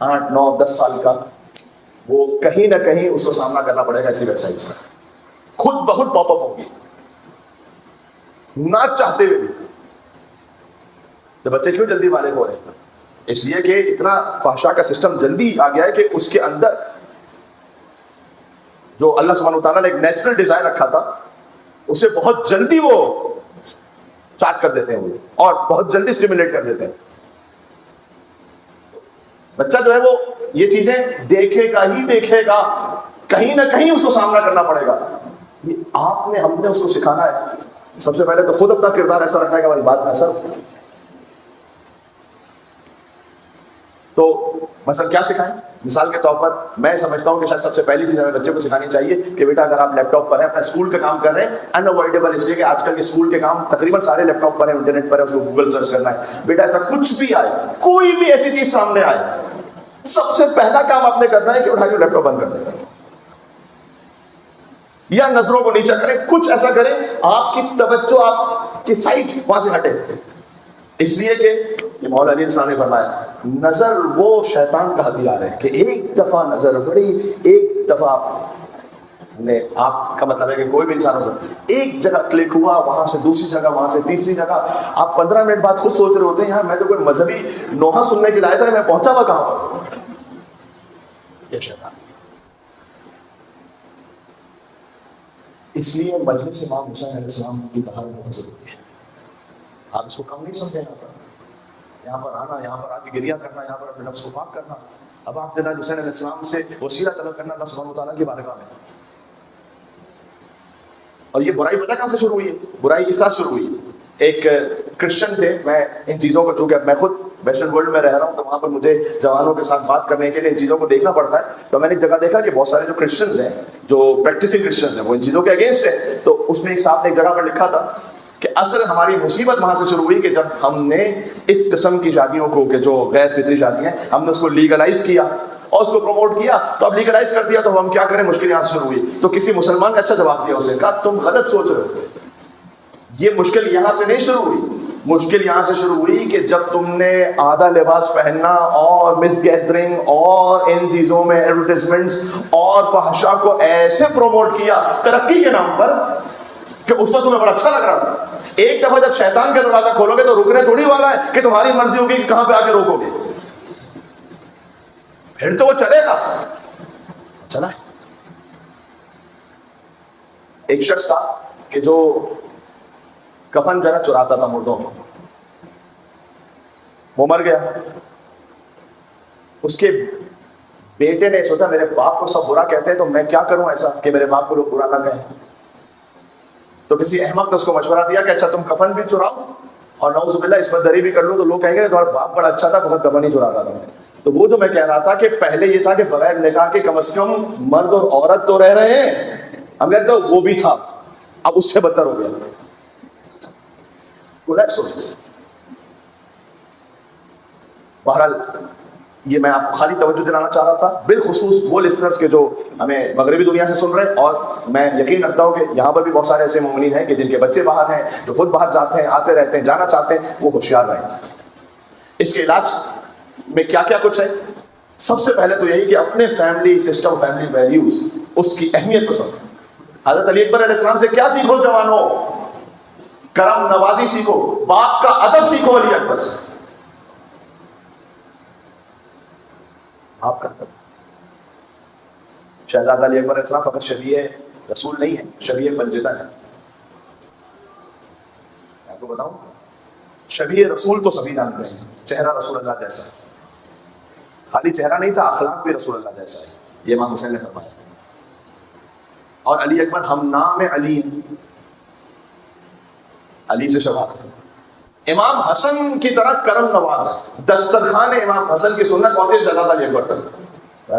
8, 9, 10 سال کا، وہ کہیں نہ کہیں اس کو سامنا کرنا پڑے گا ایسی ویب سائٹس کا، خود بخود پاپ اپ ہوگی نہ چاہتے ہوئے بھی۔ تو بچے کیوں جلدی بالغ ہو رہے ہیں؟ اس لیے کہ اتنا فحشا کا سسٹم جلدی آ گیا ہے کہ اس کے اندر جو اللہ سبحانہ وتعالیٰ نے ایک نیچرل ڈیزائر رکھا تھا، اسے بہت جلدی وہ چارٹ کر دیتے ہیں وہ، اور بہت جلدی اسٹیمولیٹ کر دیتے ہیں۔ بچہ جو ہے وہ یہ چیزیں دیکھے گا ہی دیکھے گا، کہیں نہ کہیں اس کو سامنا کرنا پڑے گا۔ یہ آپ نے ہم نے اس کو سکھانا ہے سب سے پہلے تو خود اپنا کردار ایسا رکھنا ہے کہ ہماری بات میں اثر ہو. تو مثلا کیا سکھائیں؟ مثال کے طور پر میں سمجھتا ہوں کہ شاید سب سے پہلی چیز ہمیں بچے کو سکھانی چاہیے کہ بیٹا اگر آپ لیپ ٹاپ پر ہیں، اپنا اسکول کا کام کر رہے ہیں، انوائڈیبل اس لیے کہ آج کل کے اسکول کے کام تقریباً سارے لیپ ٹاپ پر ہیں، انٹرنیٹ پر ہے، اس کو گوگل سرچ کرنا ہے. بیٹا ایسا کچھ بھی آئے، کوئی بھی ایسی چیز سامنے آئے، سب سے پہلا کام آپ نے کرنا ہے کہ اٹھا کے لیپ ٹاپ بند کر دیں یا نظروں کو نیچا کریں، کچھ ایسا کریں آپ کی توجہ آپ کی سائٹ وہاں سے ہٹے. اس لیے کہ یہ مولا علی السلام نے فرمایا نظر وہ شیطان کا ہتھیار ہے کہ ایک دفعہ نظر بڑی، ایک دفعہ نے آپ کا مطلب ہے کہ کوئی بھی انسان ہو سکتا ہے، ایک جگہ کلک ہوا، وہاں سے دوسری جگہ، وہاں سے تیسری جگہ، آپ 15 منٹ بعد خود سوچ رہے ہوتے ہیں یار میں تو کوئی مذہبی نوحہ سننے کے لیے آیا تھا، میں پہنچا ہوا کہاں پر. یہ شیطان. اس لیے مجلس امام حسین علیہ السلام کی طہارت بہت ضروری ہے. آپ اس کو کم نہیں سمجھیں. یہاں پر آنا، یہاں پر آ کے گریہ کرنا، یہاں پر اپنے نفس کو پاک کرنا، اب آپ حسین علیہ السلام سے وسیلہ طلب کرنا اللہ سبحانہ وتعالیٰ کی بارگاہ میں. اور یہ برائی پتہ کہاں سے شروع ہوئی ہے؟ برائی اس طرح شروع ہوئی ہے. ایک کرسچن تھے، میں ان چیزوں کو چونکہ میں خود ویسٹرن ورلڈ میں رہ رہا ہوں تو وہاں پر مجھے جوانوں کے ساتھ بات کرنے کے لیے ان چیزوں کو دیکھنا پڑتا ہے. تو میں نے ایک جگہ دیکھا کہ بہت سارے جو کرسچنز ہیں، جو پریکٹسنگ کرسچنز ہیں، وہ ان چیزوں کے اگینسٹ ہیں. تو اس میں ایک صاحب نے ایک جگہ پر لکھا تھا کہ اصل ہماری مصیبت وہاں سے شروع ہوئی کہ جب ہم نے اس قسم کی شادیوں کو کہ جو غیر فطری شادیاں ہیں، ہم نے اس کو لیگلائز کیا اور اس کو پروموٹ کیا. تو اب لیگلائز کر دیا تو ہم کیا کریں، مشکل یہاں سے شروع ہوئی. تو کسی مسلمان نے اچھا جواب دیا، اسے کہا تم غلط سوچ رہے ہو، یہ مشکل یہاں سے نہیں شروع ہوئی. مشکل یہاں سے شروع ہوئی کہ جب تم نے آدھا لباس پہننا اور مس گیدرنگ اور ان چیزوں میں ایڈورٹیزمنٹس اور فحشا کو ایسے پروموٹ کیا ترقی کے نام پر کہ اس وقت تمہیں بڑا اچھا لگ رہا تھا. ایک دفعہ جب شیطان کا دروازہ کھولو گے تو رکنے تھوڑی والا ہے کہ تمہاری مرضی ہوگی کہ کہاں پہ آ کے روکو گے. پھر تو وہ چلے گا. چلا ہے. ایک شخص تھا کہ جو کفن جو ہے چراتا تھا مردوں میں. وہ مر گیا. اس کے بیٹے نے سوچا میرے باپ کو سب برا کہتے ہیں تو میں کیا کروں ایسا کہ میرے باپ کو لوگ برا نہ کہیں. تو کسی احمق نے اس کو مشورہ دیا کہ اچھا تم کفن بھی چراؤ اور نعوذ باللہ اس پر دری بھی کر لو تو لوگ کہیں گے تمہارا باپ بڑا اچھا تھا، فقط کفن ہی چراتا تھا. تو وہ جو میں کہہ رہا تھا کہ پہلے یہ تھا کہ بغیر نکاح کے کم از کم مرد اور عورت تو رہ رہے ہیں، ہم کہتے ہیں وہ بھی تھا، اب اس سے بدتر ہو گیا. بہرحال یہ میں آپ کو خالی توجہ دلانا چاہ رہا تھا، بالخصوص وہ لسنرز کے جو ہمیں مغربی دنیا سے سن رہے ہیں. اور میں یقین رکھتا ہوں کہ یہاں پر بھی بہت سارے ایسے مومنین ہیں کہ جن کے بچے باہر ہیں، جو خود باہر جاتے ہیں، آتے رہتے ہیں، جانا چاہتے ہیں، وہ ہوشیار رہیں. اس کے علاج میں کیا کیا کچھ ہے؟ سب سے پہلے تو یہی کہ اپنے فیملی سسٹم، فیملی ویلیوز، اس کی اہمیت کو سمجھو. حضرت علی اکبر علیہ السلام سے کیا سیکھو جوانوں؟ کرم نوازی سیکھو، باپ کا ادب سیکھو. علی اکبر سے آپ کا شہزادہ علی اکبر علیہ السلام فقط شبیہ رسول نہیں ہے، شبیہ پنجتن ہے. میں آپ کو بتاؤں، شبیہ رسول تو سبھی جانتے ہیں، چہرہ رسول اللہ جیسا ہے. خالی چہرہ نہیں تھا، اخلاق بھی رسول اللہ جیسا ہے. یہ امام حسین نے فرمایا. اور علی اکبر ہم نام علی، علی سے شباب ہے. امام حسن کی طرح کرم نواز ہے. دسترخوان امام حسن کی سنت پہنچے شہزادہ علی اکبر تک.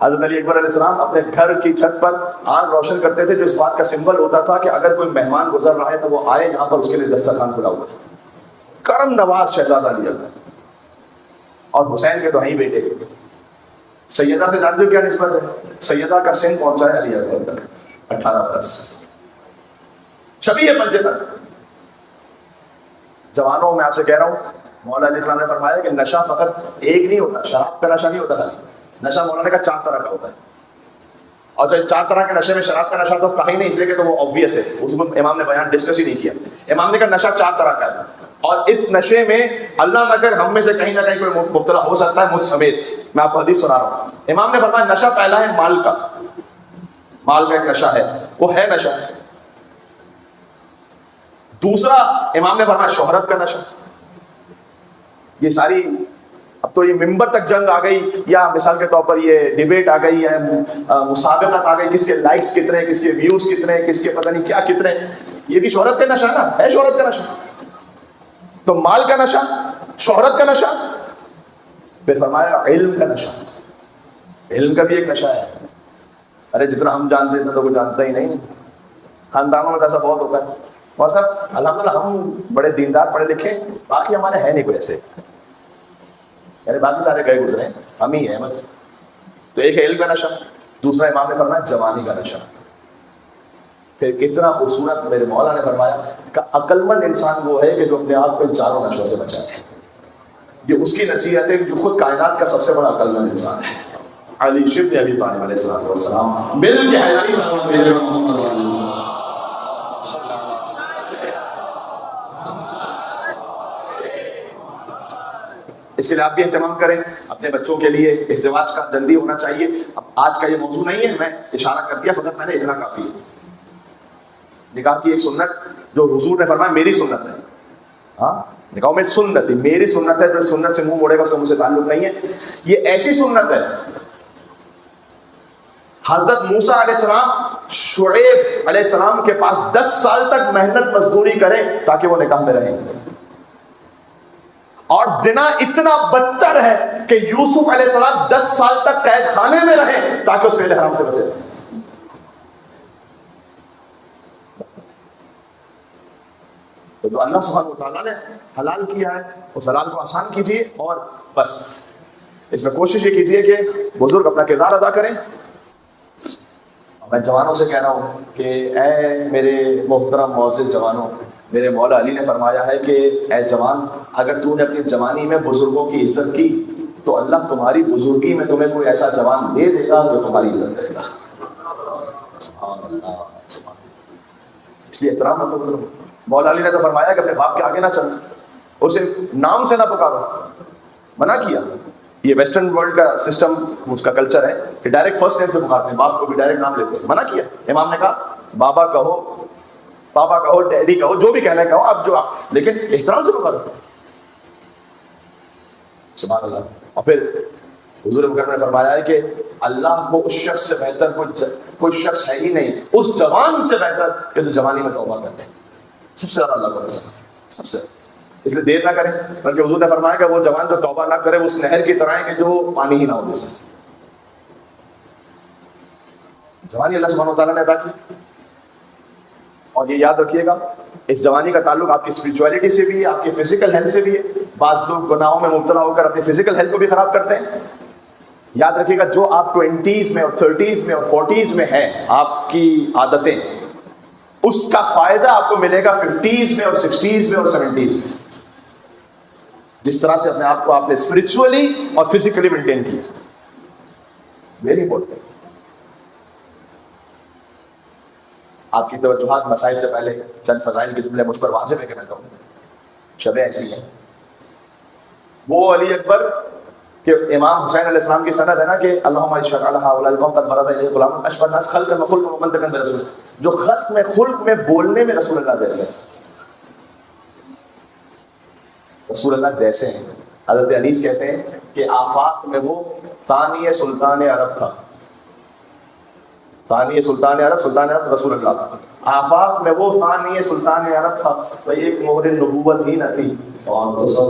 حضرت علی اکبر علیہ السلام اپنے گھر کی چھت پر آگ روشن کرتے تھے جو اس بات کا سمبل ہوتا تھا کہ اگر کوئی مہمان گزر رہا ہے تو وہ آئے یہاں پر اس کے لیے دسترخوان کھلا ہوا. کرم نواز شہزادہ علی اکبر. اور حسین کے تو ہیں بیٹے. سیدہ سے جانتے ہو کیا نسبت ہے؟ سیدہ کا سن پہنچا ہے علی اکبر تک 18 برس. شبیہ پنجتن. جوانوں میں آپ سے کہہ رہا ہوں، مولا علیہ السلام نے فرمایا کہ نشہ فقط ایک نہیں ہوتا، شراب کا نشہ نہیں ہوتا خالی. نشہ مولانا کا 4 طرح کا ہوتا ہے. اور جو 4 طرح کے نشے میں شراب کا نشہ تو کہیں نہیں، اس لیے کہ تو وہ obvious ہے، اس کو امام نے بیان ڈسکس ہی نہیں کیا. امام نے کہا نشہ 4 طرح کا ہے اور اس نشے میں اللہ نہ کر ہم میں سے کہیں نہ کہیں کوئی مبتلا ہو سکتا ہے، مجھ سمیت. میں آپ کو حدیث سنا رہا ہوں. امام نے فرمایا نشہ پہلا ہے مال کا. مال کا ایک نشہ ہے، وہ ہے نشہ. دوسرا امام نے فرمایا شہرت کا نشہ. یہ ساری اب تو یہ ممبر تک جنگ آ گئی، یا مثال کے طور پر یہ ڈیبیٹ آ گئی ہے، مسابقت آ گئی، کس کے لائکس کتنے، کس کے ویوز کتنے، کس کے پتہ نہیں کیا کتنے. یہ بھی شہرت کا نشہ نا، ہے شہرت کا نشہ. تو مال کا نشہ، شہرت کا نشہ، پھر فرمایا علم کا نشہ. علم کا بھی ایک نشہ ہے. ارے جتنا ہم جانتے تھے تو کوئی جانتا ہی نہیں. خاندانوں میں ایسا بہت ہوتا ہے. اور صاحب الحمدللہ ہم بڑے دیندار پڑھے لکھے، باقی ہمارے ہے نہیں کوئی ایسے، یعنی باقی سارے گئے گزرے ہیں، ہم ہی ہیں بس. تو ایک ہے علم کا نشہ، دوسرا امام نے فرمایا جوانی کا نشہ. پھر کتنا خوبصورت میرے مولا نے فرمایا کہ عقل مند انسان وہ ہے کہ جو اپنے آپ کو ان چاروں نشوں سے بچائے. یہ اس کی نصیحت ہے کہ جو خود کائنات کا سب سے بڑا عقل مند انسان ہے. علی شبن ابی طالب علیہ السلام مل کے حیرانی سے اس کے لیے آپ بھی اہتمام کریں اپنے بچوں کے لیے. ازدواج کا جلدی ہونا چاہیے. اب آج کا یہ موضوع نہیں ہے، میں اشارہ کر دیا فقط، میں نے اتنا کافی ہے. نکاح کی ایک سنت جو حضور نے فرمایا میری سنت ہے. ہاں نکاح میں سنت ہے، میری سنت ہے. جو سنت سے منہ موڑے گا اس کا مجھ سے تعلق نہیں ہے. یہ ایسی سنت ہے، حضرت موسیٰ علیہ السلام شعیب علیہ السلام کے پاس 10 سال تک محنت مزدوری کریں تاکہ وہ نکاح میں رہیں. اور زنا اتنا بدتر ہے کہ یوسف علیہ السلام 10 سال تک قید خانے میں رہیں تاکہ اس فعل حرام سے بچے. تو جو اللہ سبحانہ وتعالیٰ نے حلال کیا ہے اس حلال کو آسان کیجیے، اور بس اس میں کوشش یہ کیجیے کہ بزرگ اپنا کردار ادا کریں. میں جوانوں سے کہہ رہا ہوں کہ اے میرے محترم معزز جوانوں، میرے مولا علی نے فرمایا ہے کہ اے جوان، اگر تو نے اپنی جوانی میں بزرگوں کی عزت کی تو اللہ تمہاری بزرگی میں تمہیں کوئی ایسا جوان دے دے گا جو تمہاری عزت کرے گا. سبحان اللہ. اس لیے احترام مت کرو. مولا علی نے تو فرمایا کہ اپنے باپ کے آگے نہ چلو، اسے نام سے نہ پکارو، منع کیا. یہ ویسٹرن ورلڈ کا سسٹم، اس کا کلچر ہے کہ ڈائریکٹ فرسٹ نیم سے پکارتے ہیں، باپ کو بھی ڈائریکٹ نام لیتے ہیں. منع کیا. امام نے کہا بابا کہو، پاپا کہو، ڈیڈی کہو، جو بھی کہنا ہے کہو، اب جو آپ، لیکن احترام سے پکارو. سبحان اللہ. اور پھر حضور مکرم نے فرمایا ہے کہ اللہ کو اس شخص سے بہتر کوئی شخص ہے ہی نہیں، اس جوان سے بہتر کہ جو جوانی میں توبہ کرتے ہیں. سب سے زیادہ اللہ کو پسند، سب سے. اس لیے دیر نہ کریں، بلکہ حضور نے فرمایا کہ وہ جوان جو توبہ نہ کرے وہ اس نہر کی طرح ہے کہ جو پانی ہی نہ ہو جس میں. جوانی اللہ سبحانہ وتعالیٰ نے عطا کی. اور یہ یاد رکھیے گا اس جوانی کا تعلق آپ کی اسپرچولیٹی سے بھی ہے، آپ کی فزیکل ہیلتھ سے بھی ہے. بعض لوگ گناہوں میں مبتلا ہو کر اپنی فزیکل ہیلتھ کو بھی خراب کرتے ہیں. یاد رکھیے گا جو آپ 20s میں اور 30s میں اور 40s میں ہیں آپ کی عادتیں، اس کا فائدہ آپ کو ملے گا 50s میں اور 60s میں اور 70s میں. جس طرح سے اپنے آپ کو آپ نے اسپرچولی اور فزیکلی مینٹین کیا. Very important. آپ کی توجہات مسائل سے پہلے چند فضائل کے جملے مجھ پر واجب ہے کہ میں کہوں. شبیں ایسی ہیں. وہ علی اکبر کہ امام حسین علیہ السلام کی سند ہے نا کہ اللہم اشہد علی ہؤلاء القوم قد برز الیہ غلام اشبہ الناس خلقا وخلقا ومنطقا برسول، جو خلق میں بولنے میں رسول اللہ جیسے ہیں. رسول اللہ جیسے ہیں. حضرت انیس کہتے ہیں کہ آفاق میں وہ ثانی سلطان عرب تھا. ثانی سلطان عرب، سلطان عرب رسول اللہ. آفاق میں وہ ثانی سلطان عرب تھا تو ایک مہر نبوت ہی نہ تھی. اور تو سب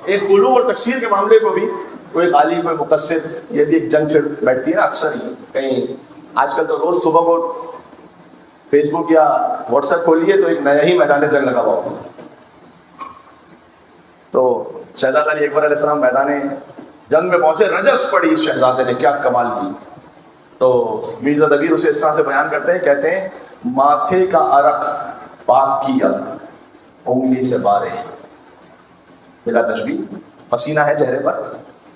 ایک غلو اور تقصیر کے معاملے کو بھی کوئی غالی کوئی مقصر، یہ بھی ایک جنگ چڑ بیٹھتی ہے نا اکثر ہی کہیں. آج کل تو روز صبح کو فیس بک یا واٹس ایپ کھولیے تو ایک نیا ہی میدان جنگ لگا ہوا ہوگا. تو شہزادہ علی اکبر علیہ السلام میدان جنگ میں پہنچے، رجس پڑی اس شہزادے نے، کیا کمال کی. تو مرزا دبیر اسے اس طرح سے بیان کرتے ہیں، کہتے ہیں ماتھے کا عرق پاک کیا انگلی سے بارے، بلا تشبیہ پسینہ ہے چہرے پر،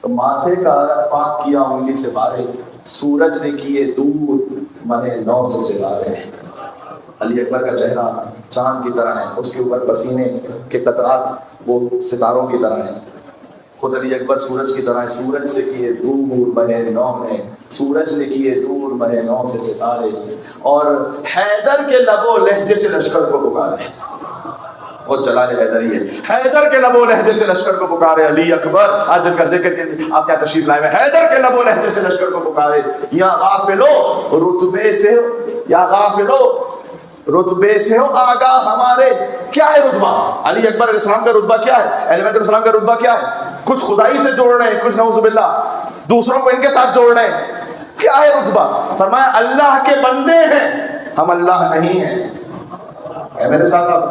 تو ماتھے کا عرق پاک کیا انگلی سے بارے، سورج نے کیے دور منے نو سے ستارے. علی اکبر کا چہرہ چاند کی طرح ہے، اس کے اوپر پسینے کے قطرات وہ ستاروں کی طرح ہیں. خود علی اکبر سورج کی طرح سورج سے کیے دور بہے نو میں، سورج نے کیے دور بہے نو سے ستارے، اور حیدر کے لب و لہجے سے لشکر کو پکارے. وہ جلال حیدر ہی ہے. حیدر کے لب و لہجے سے لشکر کو پکارے علی اکبر. آج جن کا ذکر آپ کیا تشریف لائے ہیں، حیدر کے لب و لہجے سے لشکر کو پکارے. یا غافلو رتبے سے، یا غافلو رتبے سے ہو آگاہ ہمارے. کیا ہے رتبہ؟ علی اکبر علیہ السلام کا رتبہ کیا ہے؟ اہل بیت علیہ السلام کا رتبہ کیا ہے؟ کچھ خدائی سے جوڑ رہے ہیں، کچھ نعوذ باللہ دوسروں کو ان کے ساتھ جوڑ رہے ہیں. کیا ہے رتبہ؟ فرمایا اللہ کے بندے ہیں، ہم اللہ نہیں ہیں. میرے ساتھ اب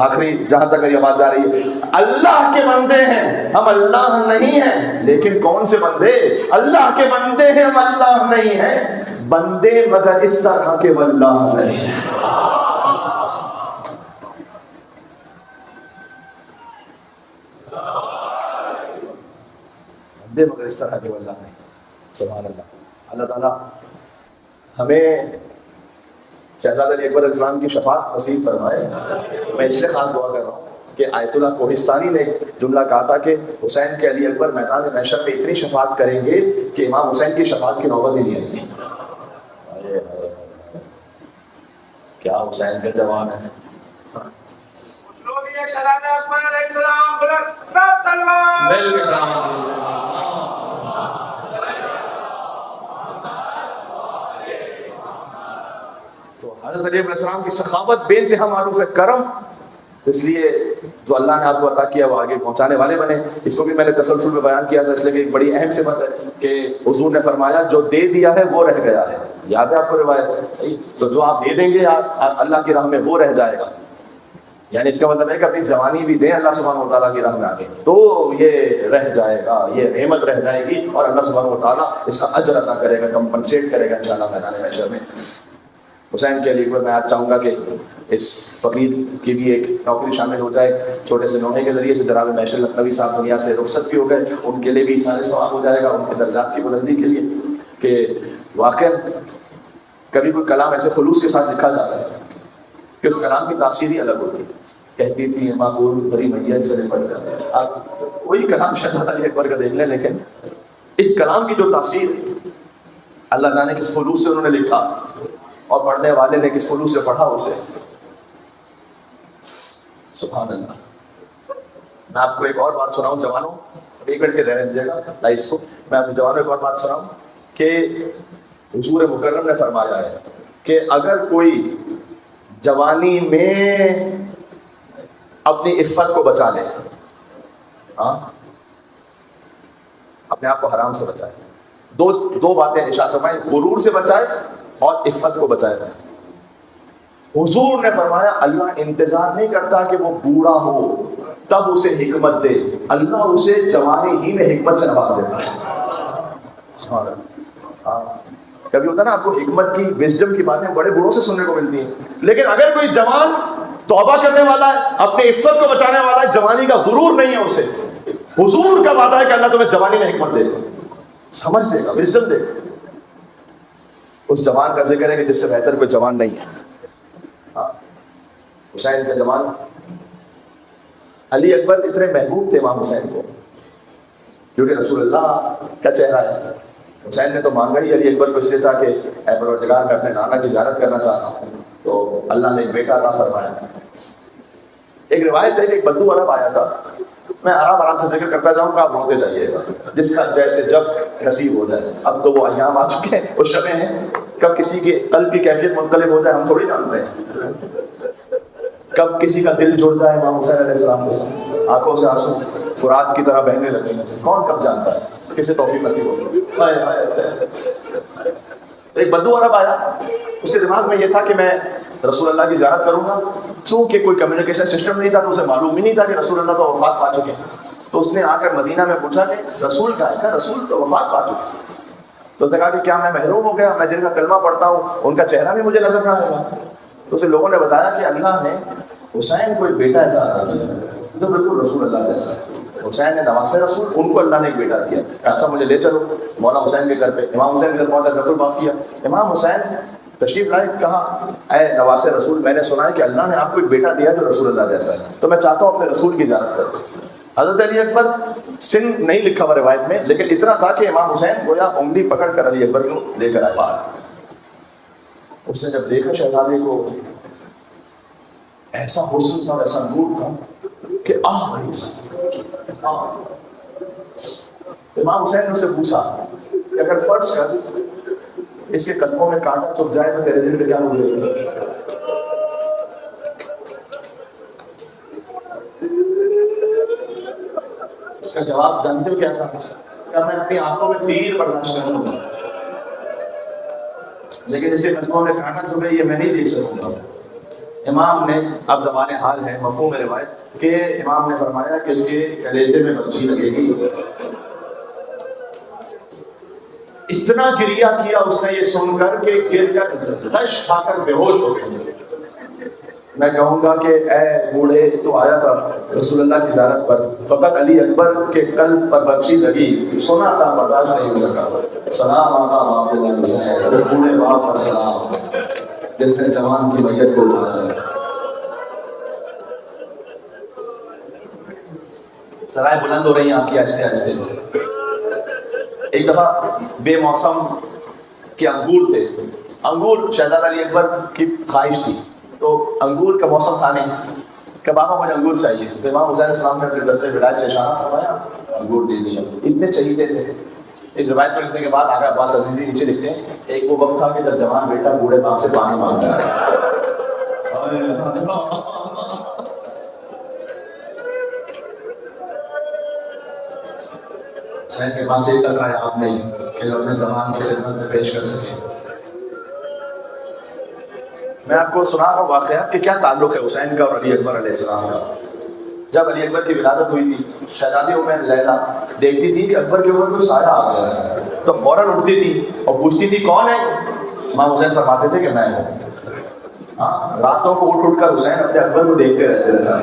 آخری جہاں تک یہ بات جا رہی ہے، اللہ کے بندے ہیں ہم اللہ نہیں ہیں. لیکن کون سے بندے؟ اللہ کے بندے ہیں ہم اللہ نہیں ہیں. بندے مگر اس طرح کے واللہ نہیں ہیں. بندے مگر اس طرح کے واللہ نہیں. سبحان اللہ. اللہ تعالیٰ ہمیں شہزادہ علی اکبر علیہ السلام کی شفاعت نصیب فرمائے. میں اس لیے خاص دعا کر رہا ہوں کہ آیت اللہ کوہستانی نے جملہ کہا تھا کہ حسین کے علی اکبر میدان محشر میں اتنی شفاعت کریں گے کہ امام حسین کی شفاعت کی نوبت ہی نہیں آئے گی. کیا حسین کا جوان ہے. تو حضرت علی علیہ السلام کی سخاوت بے انتہا معروف ہے، کرم. اس لیے جو اللہ نے آپ کو عطا کیا وہ آگے پہنچانے والے بنے. اس کو بھی میں نے تسلسل میں بیان کیا تھا، اس لیے کہ ایک بڑی اہم سی بات ہے کہ حضور نے فرمایا جو دے دیا ہے وہ رہ گیا ہے. یاد ہے آپ کو روایت؟ تو جو آپ دے دیں گے اللہ کی راہ میں وہ رہ جائے گا. یعنی اس کا مطلب ہے کہ اپنی جوانی بھی دیں اللہ سبحانہ و تعالیٰ کی راہ میں آگے تو یہ رہ جائے گا، یہ نعمت رہ جائے گی اور اللہ سبحانہ و تعالیٰ اس کا اجر عطا کرے گا، کمپنسیٹ کرے گا انشاءاللہ میدان محشر میں. حسین کے لیے میں آج چاہوں گا کہ اس فقیر کی بھی ایک نوکری شامل ہو جائے. چھوٹے سے نوحے کے ذریعے سے جناب محشر لکھنوی صاحب دنیا سے رخصت بھی ہو گئے، ان کے لیے بھی سارے ثواب ہو جائے گا، ان کے درجات کی بلندی کے لیے. کہ واقع کبھی کوئی کلام ایسے خلوص کے ساتھ لکھا جاتا ہے کہ اس کلام کی تاثیر ہی الگ ہوتی ہے. کہتی تھی معقول بڑی میاں سے پڑھ کر آپ کوئی کلام شہزادہ علی اکبر کا دیکھ لیں، لیکن اس کلام کی جو تاثیر اللہ جانے کس خلوص سے انہوں نے لکھا اور پڑھنے والے نے کس خلوص سے پڑھا اسے. سبحان اللہ. میں آپ کو ایک اور بات سناؤں جوانوں، ایک منٹ کے رہنے دیجیے گا لائٹس کو. میں آپ جوانوں ایک اور بات سناؤں کہ حضور مکرم نے فرمایا ہے کہ اگر کوئی جوانی میں اپنی عفت کو بچا لے، اپنے آپ کو حرام سے بچائے، دو باتیں ارشاد فرمائیں، غرور سے بچائے اور عفت کو بچائے. حضور نے فرمایا اللہ انتظار نہیں کرتا کہ وہ بوڑھا ہو تب اسے حکمت دے، اللہ اسے جوانی ہی میں حکمت سے نواز دیتا ہے. کبھی ہوتا ہے نا آپ کو حکمت کی وزڈم کی باتیں بڑے بوڑھوں سے سننے کو ملتی ہیں، لیکن اگر کوئی جوان توبہ کرنے والا ہے، اپنی عفت کو بچانے والا ہے، جوانی کا غرور نہیں ہے اسے، حضور کا وعدہ ہے کہ اللہ تمہیں جوانی میں حکمت دے گا، سمجھ دے گا، وزڈم دے گا. اس جوان کا ذکر ہے کہ جس سے بہتر کوئی جوان نہیں ہے. حسین کا جوان علی اکبر اتنے محبوب تھے امام حسین کو کیونکہ رسول اللہ کا چہرہ ہے. حسین نے تو مانگا ہی علی اکبر کو اس لیے تھا کہ اے پروردگار میں اپنے نانا کی زیارت کرنا چاہتا ہوں، تو اللہ نے ایک بیٹا عطا فرمایا. ایک روایت ہے کہ ایک بدو عرب آیا تھا، میں آرام سے ذکر کرتا جاؤں گا، آپ روتے جائیے گا، جس کا جیسے جب نصیب ہو جائے. اب تو وہ ایام آ چکے ہیں، وہ شبیں ہیں، کب کسی کے قلب کی کیفیت منقلب ہو جائے ہم تھوڑی جانتے ہیں. کب کسی کا دل جڑ جائے امام حسین علیہ السلام کے ساتھ، آنکھوں سے آنسو فرات کی طرح بہنے لگے، کون کب جانتا ہے، کسے توفیق نصیب ہوگی. ایک بدو عرب آیا، اس کے دماغ میں یہ تھا کہ میں رسول اللہ کی زیارت کروں گا. چونکہ کوئی کمیونیکیشن سسٹم نہیں تھا تو اسے معلوم ہی نہیں تھا کہ رسول اللہ تو وفات پا چکے ہیں. تو اس نے آ کر مدینہ میں پوچھا کہ رسول کا ہے، رسول تو وفات پا چکے. تو اس نے کہا کہ کیا میں محروم ہو گیا، میں جن کا کلمہ پڑھتا ہوں ان کا چہرہ بھی مجھے نظر نہ آئے گا. تو اسے لوگوں نے بتایا کہ اللہ نے حسین کو ایک بیٹا ایسا عطا کیا جو بالکل رسول اللہ جیسا ہے. حسین نے نواسے رسول، ان کو اللہ نے ایک بیٹا دیا. اچھا مجھے لے چلو مولا حسین کے گھر پہ. امام حسین کے گھر پہنچا، درد الباب کیا. امام حسین تشریف لائے، کہا اے نواسے رسول، میں نے سنا ہے کہ اللہ نے آپ کو ایک بیٹا دیا جو رسول اللہ جیسا ہے، تو میں چاہتا ہوں اپنے رسول کی زیارت کروں. حضرت علی اکبر سن نہیں لکھا ہوا روایت میں، لیکن اتنا تھا کہ امام حسین گویا انگلی پکڑ کر علی اکبر کو لے کر آئے باہر. اس نے جب دیکھا شہزادے کو، ایسا حسن تھا، ایسا نور تھا کہ بڑی سا. امام حسین نے اسے پوچھا کہ اگر فرض کر اس کے قدموں میں کانٹا چبھ جائے تو تیرے دل میں کیا ہو جائے گا؟ اس کا جواب جانتے ہو کیا تھا؟ کہ میں اپنی آنکھوں میں تیر برداشت کروں گا، لیکن اس کے قدموں میں کانٹا چبھے یہ میں نہیں دیکھ سکوں گا. امام نے، اب زبان حال ہے، مفہوم روایت کہ امام نے فرمایا کہ اس کے کلیجے میں برچھی لگے گی. اتنا گریہ کیا اس نے یہ سن کر کہ گر کر غش کھا کر بے ہوش ہو گئے. میں کہوں گا کہ اے بوڑھے، تو آیا تھا رسول اللہ کی زیارت پر، فقط علی اکبر کے قلب پر برچھی لگی، سنا تھا، برداشت نہیں ہو سکا. سلام آقا عبداللہ حسین، اس بوڑھے باپ پر سلام جس نے جوان کی میت کو اٹھایا. سرائے بلند ہو رہی ہیں آپ کی آہستہ آہستہ. ایک دفعہ بے موسم کے انگور تھے. انگور شہزادہ علی اکبر کی خواہش تھی، تو انگور کا موسم تھا نہیں کہ بابا مجھے انگور چاہیے. تو امام حسین السلام نے اپنے دستے ولایت سے اشارہ فرمایا، انگور دے دیا. اتنے چاہیے تھے. اس روایت کو لکھنے کے بعد آگے عباس عزیزی نیچے لکھتے ہیں، ایک وہ وقت تھا کہ جب جوان بیٹا بوڑھے باپ سے پانی مانگتا ہے. حسین کے پاس ایک قطرہ آپ نہیں کہ جو اپنے زمان کی خدمت میں پیش کر سکے. میں آپ کو سنا رہا ہوں واقعات کہ کیا تعلق ہے حسین کا اور علی اکبر علیہ السلام کا. جب علی اکبر کی ولادت ہوئی تھی، شہزادی ام لیلا دیکھتی تھی کہ اکبر کے اوپر کوئی سایہ آ گیا ہے تو فوراً اٹھتی تھی اور پوچھتی تھی کون ہے. امام حسین فرماتے تھے کہ میں ہوں. راتوں کو اٹھ کر حسین اپنے اکبر کو دیکھتے رہتے تھے.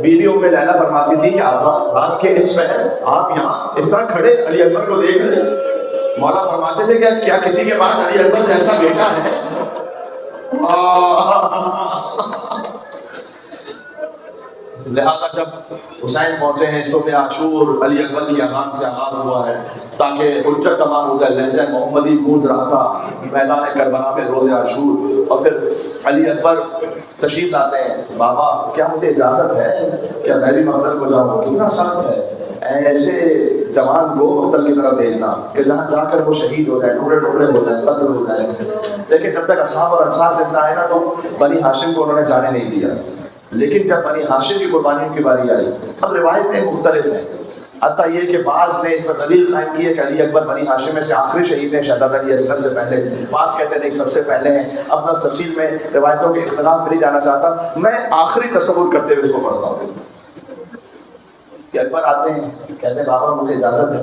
بیوی ام لیلا فرماتی تھی کہ رات کے اس پہر آپ یہاں اس طرح کھڑے علی اکبر کو دیکھ رہے. مولا فرماتے تھے کہ کیا کسی کے پاس علی اکبر جیسا بیٹا ہے؟ لہٰذا جب حسین پہنچے ہیں صبح عاشور، علی اکبر کی اذان سے آغاز ہوا ہے تاکہ حجت تمام ہو جائے. لہجہ محمدی گونج رہا تھا میدان کربلا میں روز عاشور. اور پھر علی اکبر تشریف لاتے ہیں. بابا کیا مجھے اجازت ہے کہ میں بھی مقتل کو جاؤں؟ کتنا سخت ہے ایسے جوان کو مقتل کی طرف بھیجنا کہ جہاں جا کر وہ شہید ہو جائے، ٹکڑے ٹکڑے ہو جائے، قتل ہو جائے. لیکن جب تک اصحاب اور انصار زندہ آئے نا تو بنی ہاشم کو انہوں نے جانے نہیں دیا. لیکن جب بنی ہاشم کی قربانیوں کی باری آئی، اب روایتیں مختلف ہیں. حتیٰ یہ کہ بعض نے اس پر دلیل قائم کی ہے کہ علی اکبر بنی ہاشم میں سے آخری شہید ہیں، شہزادہ علی اصغر سے پہلے. بعض کہتے ہیں کہ سب سے پہلے ہیں. اب بس تفصیل میں روایتوں کے اختلاف میں نہیں جانا چاہتا. میں آخری تصور کرتے ہوئے اس کو پڑھتا ہوں کہ اکبر آتے ہیں، کہتے ہیں بابا مجھے اجازت ہے.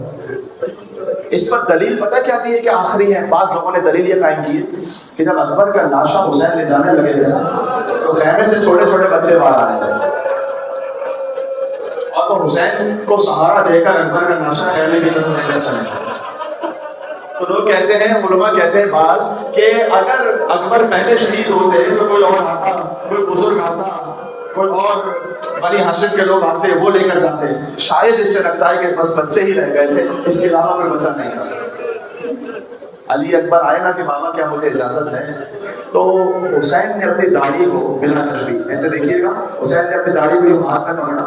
اس پر دلیل پتہ کیا دی ہے کہ آخری ہے؟ بعض لوگوں نے دلیل یہ قائم کی ہے کہ جب اکبر کا لاشا حسین لے جانے لگے تھے تو خیمے سے چھوٹے چھوٹے بچے باہر آئے تھے اور وہ حسین کو سہارا دے کر اکبر کا لاشا خیمے کی طرف لے کر چلے. تو لوگ کہتے ہیں، علماء کہتے ہیں بعض، کہ اگر اکبر پہلے شہید ہوتے تو کوئی اور آتا، کوئی بزرگ آتا، کوئی اور بنی ہاشم کے لوگ آتے، وہ لے کر جاتے. شاید اس سے لگتا ہے کہ بس بچے ہی رہ گئے تھے، اس کے علاوہ کوئی بچہ نہیں تھا. علی اکبر آئے نا کہ بابا کیا مجھے اجازت ہے؟ تو حسین نے اپنی داڑھی کو بلا تشریح ایسے دیکھیے گا، حسین نے اپنی داڑھی کو ہاتھ میں پکڑا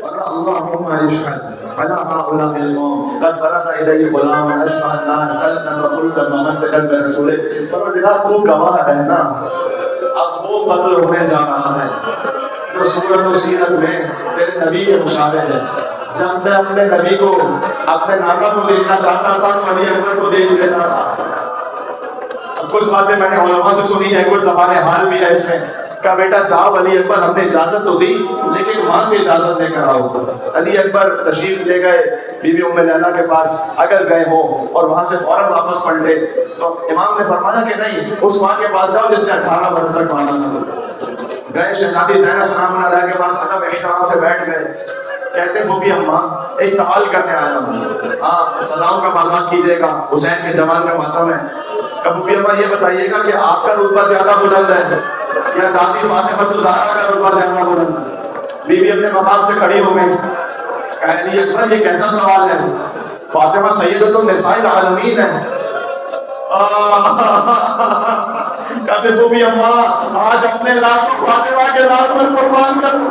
اور اللہم اشہد علی هؤلاء القوم قد برز الی غلام اشبہ الناس قلبا وخلقا ومن بقلب رسول. پروردگار تو گواہ رہنا، اب وہ قتل ہونے جا رہا ہے جو صورت و سیرت میں تیرے نبی کے مشابہ ہے. جب میں اپنے نبی کو، اپنے نانا کو دیکھنا چاہتا تھا تو علی اکبر کو دیکھ لیتا تھا. اب کچھ باتیں میں نے علماء سے سنی ہے، کچھ زبان حال بھی ہے اس میں. کہا بیٹا جاؤ علی اکبر، ہم نے اجازت تو دی لیکن وہاں سے اجازت لے کر آؤ. علی اکبر تشریف لے گئے بی بی ام لیلا کے پاس. اگر گئے ہوں اور وہاں سے فوراً واپس پڑھ لے تو امام نے فرمایا کہ نہیں، اس ماں کے پاس جاؤ جس نے 18 برس تک پالا تھا. گئے شہزادی زینب سلام اللہ علیہ کے پاس ادب احترام سے بیٹھ گئے. کہتے ہیں بوبی اماں ایک سوال کرنے آیا ہوں، ہاں سلام کا بازار کیجیے گا، حسین کے جمال کا ماتم ہے. بوبی اماں یہ بتائیے گا کہ آپ کا رتبہ زیادہ بلند ہے یا دادی فاطمہ الزہرا کا رتبہ زیادہ بلند ہے؟ بی بی اپنے مقام سے کھڑی ہو گئی. کہہ رہی اکبر یہ کیسا سوال ہے، فاطمہ سیدۃ النساء العالمین ہے. کہتے بوبی اماں آج اپنے لال کو فاطمہ کے لال پر قربان کر دو.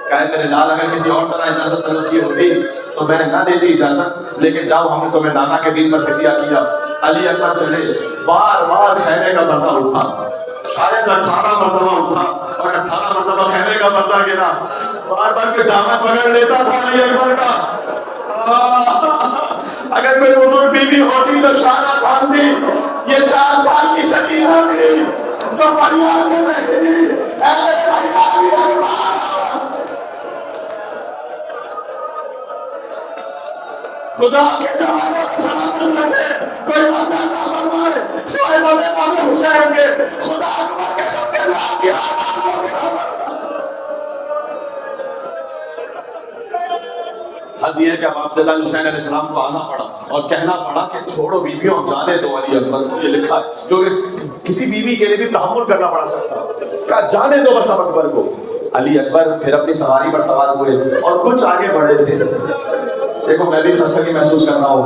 کہے میرے لال اگر کسی اور طرح اجازت طلب کی ہوتی تو میں نہ دیتی اجازت، لیکن جاؤ ہم نے تمہیں نانا کے دین پر فدیہ کیا. علی اکبر چلے، بار بار خیمے کا پردہ اٹھا، شاید 18 مرتبہ اٹھا اور 18 مرتبہ خیمے کا پردہ گرا. بار بار کوئی دامن پکڑ لیتا تھا علی اکبر کا. اگر کوئی بزرگ بیوی ہوتی تو شانہ باندھتی، یہ 4 سال کی سکینہ تھی جو فریاد میں رہتی اے میرے بھائی علی اکبر. خدا کے جوانوں کا سلام رکھے، کوئی بندہ نہ فرمائے سوائے مولانا حسین کے. خدا اکبر کے سب کے نام کی حد یہ کہ اب عبداللہ حسین علیہ السلام کو آنا پڑا اور کہنا پڑا کہ چھوڑو بیویوں جانے دو علی اکبر کو. یہ لکھا ہے جو کسی بیوی کے لیے بھی تحمل کرنا پڑا سکتا، کہا جانے دو بس اب اکبر کو. علی اکبر پھر اپنی سواری پر سوار ہوئے اور کچھ آگے بڑھے تھے. دیکھو میں بھی خستگی محسوس کر رہا ہوں،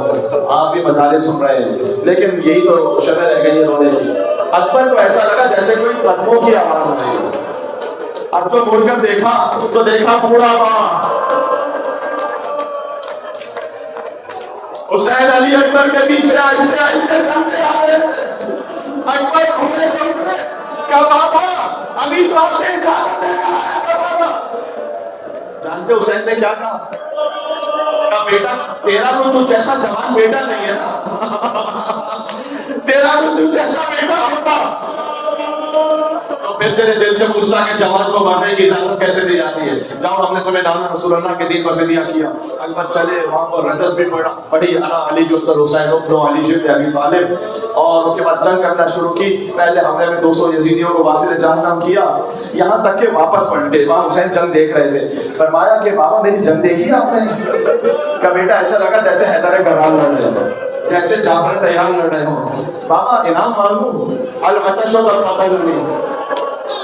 آپ بھی مجالس سن رہے ہیں، لیکن یہی تو شبہ رہ گئی ہے رونے کی. اکبر کو ایسا لگا جیسے کوئی قدموں کی آواز آ رہی ہے. اب تو مڑ کر دیکھا تو دیکھا پورا وہاں حسین علی اکبر کے پیچھے آہستہ آہستہ چلتے آ رہے تھے. اکبر گھوڑے سے اترے، کہا بابا ابھی تو آپ سے اجازت دے کر آیا تھا بابا. جانتے حسین نے کیا کہا؟ کہا بیٹا تیرا تو جیسا جوان بیٹا نہیں ہے نا، تیرا تو جیسا بیٹا ہوتا تو پھر تیرے دل سے پوچھتا کہ جوان کو مرنے کی اجازت کیسے دی جاتی ہے. جاؤ ہم نے تمہیں نانا رسول اللہ کے دین پر فدیہ کیا. اکبر چلے، وہاں پر رجس بھی پڑھی انا علی ابن حسین ابن علی بن ابی طالب، اور اس کے بعد جنگ کرنا شروع کی. پہلے حملے میں 200 یزیدیوں کو واصل جہنم کیا، یہاں تک کہ واپس پلٹے. وہاں حسین جنگ دیکھ رہے تھے. فرمایا کہ بابا میری جنگ دیکھی آپ نے؟ کہ بیٹا ایسا لگا جیسے حیدر کرار لڑ رہے ہو، جیسے جعفر تیار لڑ رہے ہو. بابا انعام مانگوں؟ العطش والقتل.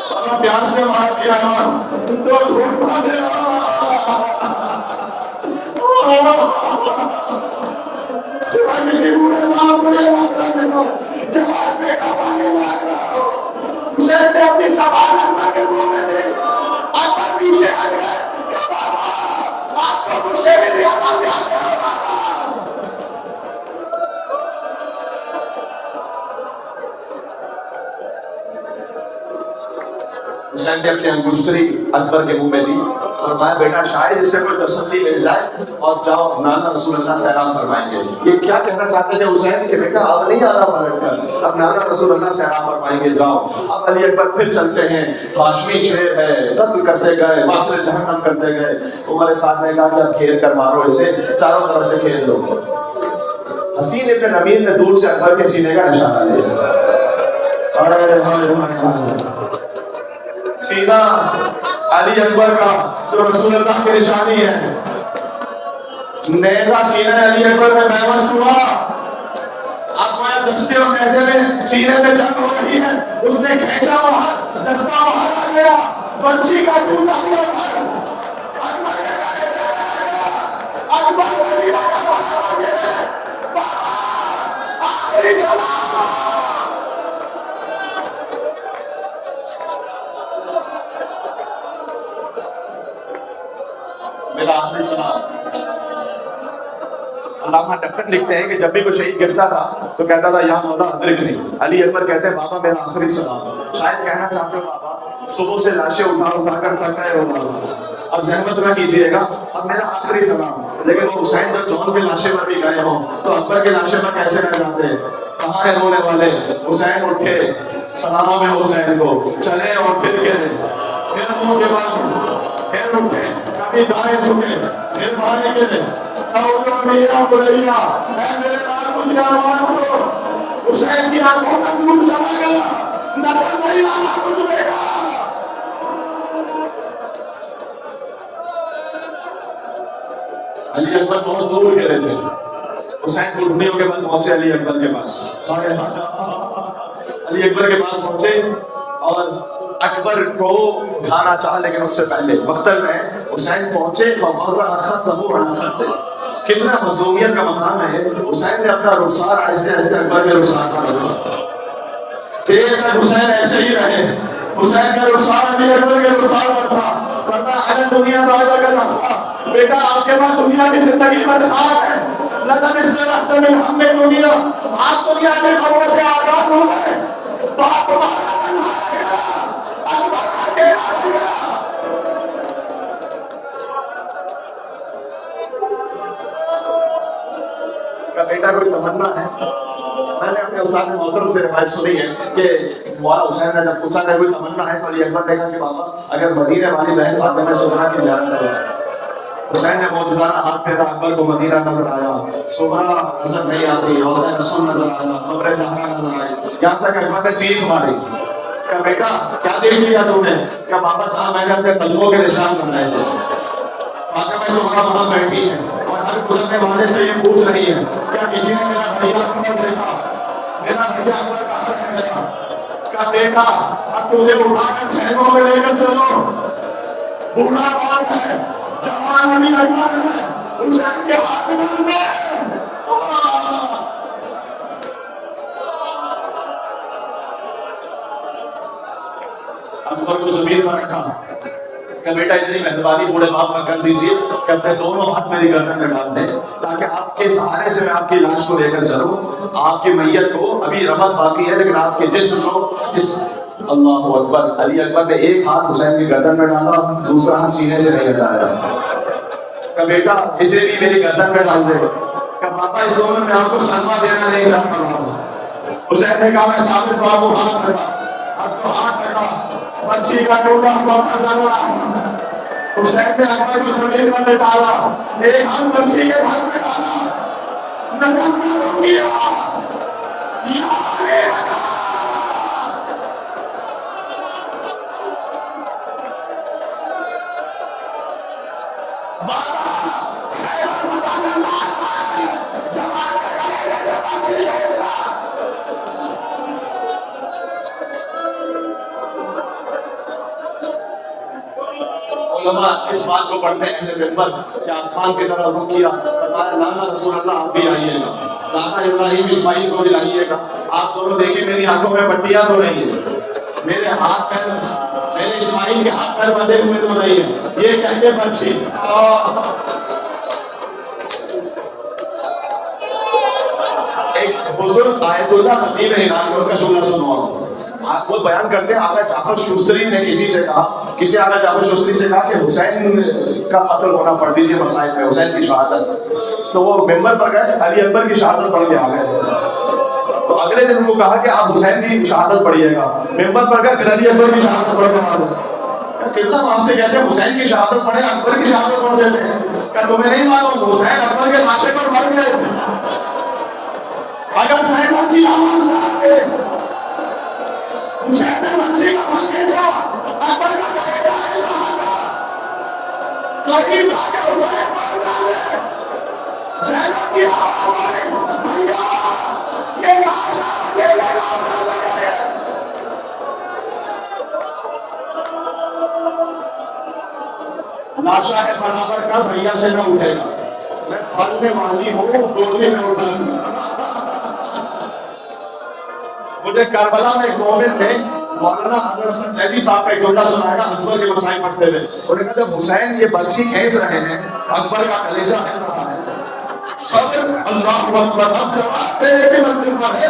بابا پیاس نے مار دیا تو ڈھونڈ پا دیا. خدا کسی بوڑھے ماں بوڑھے واقعہ دیکھو جوان بیٹا پانے واقعہ حسین نے اپنی سوال اللہ کے منہ میں دی. اکبر پیچھے آ گئے کہ بابا آپ کو مجھ سے بھی زیادہ پیاس ہے بابا. حسین نے اپنی انگشتری اکبر کے منہ میں دی اور میں بیٹا شاید اس سے کوئی تسلی مل جائے اور جاؤ نانا رسول اللہ سیراب فرمائیں گے. یہ کیا کہنا چاہتے تھے حسین کہ بیٹا اب نہیں آنا پلٹ کر، اب نانا رسول اللہ سیراب فرمائیں گے جاؤ. اب علی اکبر پھر چلتے ہیں، ہاشمی شیر ہے، قتل کرتے گئے، واصل جہنم کرتے گئے. عمر سعد نے کہا کہ اب گھیر کر مارو اسے، چاروں طرف سے گھیر دو. حسین ابن نمیر نے دور سے اکبر کے سینے کا نشانہ لیا. سینہ علی اکبر کا جو رسول اللہ کی نشانی ہے، نیزہ سینہ علی اکبر میں محوست ہوا. اب گویا دستے اور نیزے میں سینے میں جنگ ہو رہی ہے. اس نے کھینچا باہر، دستہ باہر آ گیا، پنچھی کا ٹوٹا ہوا گھر. اکبر نے کہا اکبر علی اکبر آخری سلام. میرا آخری سلام. علامہ ڈکن لکھتے ہیں کہ جب بھی کوئی شہید گرتا تھا تو کہتا تھا یا مولا ادرکنی. علی اکبر کہتے ہیں بابا میرا آخری سلام. شاید کہنا چاہتے ہو بابا صبح سے لاشیں اٹھا کر تھک گئے ہو بابا، اب زحمت نہ کیجیے گا، اب میرا آخری سلام. لیکن وہ حسین جب جون کی لاشیں پر بھی گئے ہوں تو اکبر کی لاشیں پر کیسے رہ جاتے ہیں؟ کہاں ہے رونے والے؟ حسین اٹھے، سلام ہے حسین کو، چلے اور پھر گئے، پھر منہ کے بعد پھر اٹھے، کبھی دائیں جھکے، پھر بھانے گئے. میرا بلیا اے میرے لال مجھے آواز دو. حسین کی آنکھوں کا نور چلا گیا. نظر نہیں آنا کچھ بیٹا. علی اکبر بہت دور گئے تھے. حسین گھٹنیوں کے بعد پہنچے علی اکبر کے پاس. علی اکبر کے پاس پہنچے اور اکبر کو کھانا چاہا, لیکن اس سے پہلے مقتل میں حسین پہنچے. فوضا خطه على خطه. کتنا مظلومیت کا مقام ہے. حسین نے اپنا رخسار آہستہ آہستہ اکبر کے رخسار پر رکھا. دیر تک حسین ایسے ہی رہے. حسین کا رخسار علی اکبر کے رخسار پر تھا. فرمایا اے دنیا راجا کا نفع, بیٹا آپ کے پاس دنیا کی زندگی پر خاک ہے. لقد استرحت من ہم دنیا, آپ دنیا کے غموں سے آزاد ہو گئے. بات تمہارا تنہا رہے گا, اکبر اکیلا رہے گا. کا بیٹا کوئی تمنا ہے. میں نے اپنے استاد محترم سے روایت سنی ہے کہ مولانا حسین نے جب پوچھا کہ کوئی تمنا ہے تو علی اکبر نے کہا کہ بابا اگر مدینے والی بہن فاطمہ سغرا کی زیارت کرو. حسین نے معجزانہ ہاتھ پھیرا, اکبر کو مدینہ نظر آیا, سغرا نظر نہیں آتی, حسین رسول نظر آیا, قبر زہرا نظر آئی, یہاں تک اکبر نے چیخ ماری. کہا بیٹا کیا دیکھ لیا تم نے؟ کہا بابا جہاں میں نے اپنے قدموں کے نشان بنائے تھے, فاطمہ سغرا وہاں بیٹھی ہے اور ہر گزرنے والے سے یہ پوچھ رہی ہے کیا کسی نے میرا بھیا اکبر دیکھا, میرا بھیا اکبر کہاں ہے میرا. کہا بیٹا اب تجھے اٹھا کر خیموں میں لے کر چلو. بوڑھا کون ہے؟ جوان علی اکبر ہے. حسین کے ہاتھ میں سے اکبر کو زمین پر رکھا. کہ بیٹا اتنی مہربانی بوڑھے باپ پر کر دیجیے کہ اپنے دونوں ہاتھ میری گردن میں ڈال دیں تاکہ آپ کے سہارے سے میں آپ کی لاش کو لے کر چلوں. آپ کی میت کو ابھی رمق باقی ہے لیکن آپ کے جسم کو اس. اللہ اکبر. علی اکبر نے ایک ہاتھ حسین کی گردن میں ڈالا, دوسرا ہاتھ سینے سے نہیں ہٹایا. کہ بیٹا اسے بھی میری گردن میں ڈال دے. کہ بابا اس عمر میں آپ کو صدمہ دینا نہیں چاہتا ہوں. حسین نے کہا میں ثابت بابو ہاتھ لگا. اب تو ہاتھ لگا, بچی کا ٹوٹا ہوا پردہ لگا. حسین نے اکبر کو زمین پر ڈالا, ایک ہاتھ بچی کے ہاتھ میں ڈالا, نظر نہ کیا. علماء اس بات کو پڑھتے ہیں اہل منبر کہ آسمان کی طرف رخ کیا, فرمایا لانا رسول اللہ آپ بھی آئیے گا, دادا ابراہیم اسماعیل کو بھی لائیے گا. آپ دونوں دیکھیں میری آنکھوں میں پٹیاں تو نہیں ہیں, میرے ہاتھ پیر, میرے اسماعیل کے ہاتھ پیر بندھے ہوئے تو نہیں ہیں. یہ کہتے بچی. ایک بزرگ آیت اللہ خطیب ایران کا جملہ سنواؤں. آپ وہ بیان کرتے ہیں آقا جعفر شوستری نے کسی سے کہا, کسی آقا جعفر شوستری سے کہا کہ حسین کا قتل ہونا پڑ دیجیے مسائل میں, حسین کی شہادت. تو وہ ممبر پر گئے, علی اکبر کی شہادت پڑھ کے آ گئے. تو اگلے دن ان کو کہا کہ آپ حسین کی شہادت پڑھیے گا. ممبر پر گئے, پھر علی اکبر کی شہادت پڑھ کے آ گئے. قبلہ وہاں سے کہتے ہیں حسین کی شہادت پڑھے, اکبر کی شہادت پڑھ دیتے ہیں. کیا تمہیں نہیں معلوم حسین اکبر کے لاشے پر مر گئے؟ اگر حسین کی آواز آتے حسین نے بچے کا پھل بیچا, اکبر کا کہے جائے لہذا قریب تھا کہ حسین مر جائے. زینب کی آواز آئی, بھیا یہ لاش اکیلے نہ اٹھا سکے. لاشا ہے برابر کا, بھیا سے نہ اٹھے گا. میں پھلنے والی ہوں, ڈولی میں اٹھا دوں. مجھے کربلا میں ایک مومن نے مولانا حضرت حسن زیدی صاحب کا ایک جملہ سنایا اکبر کے مسائل پڑھتے ہوئے. انہوں نے کہا جب حسین یہ برچھی کھینچ رہے ہیں, اکبر کا کلیجہ ہل رہا ہے, صبر اللہ اکبر, اب جواب تیرے کی منزل پر ہے.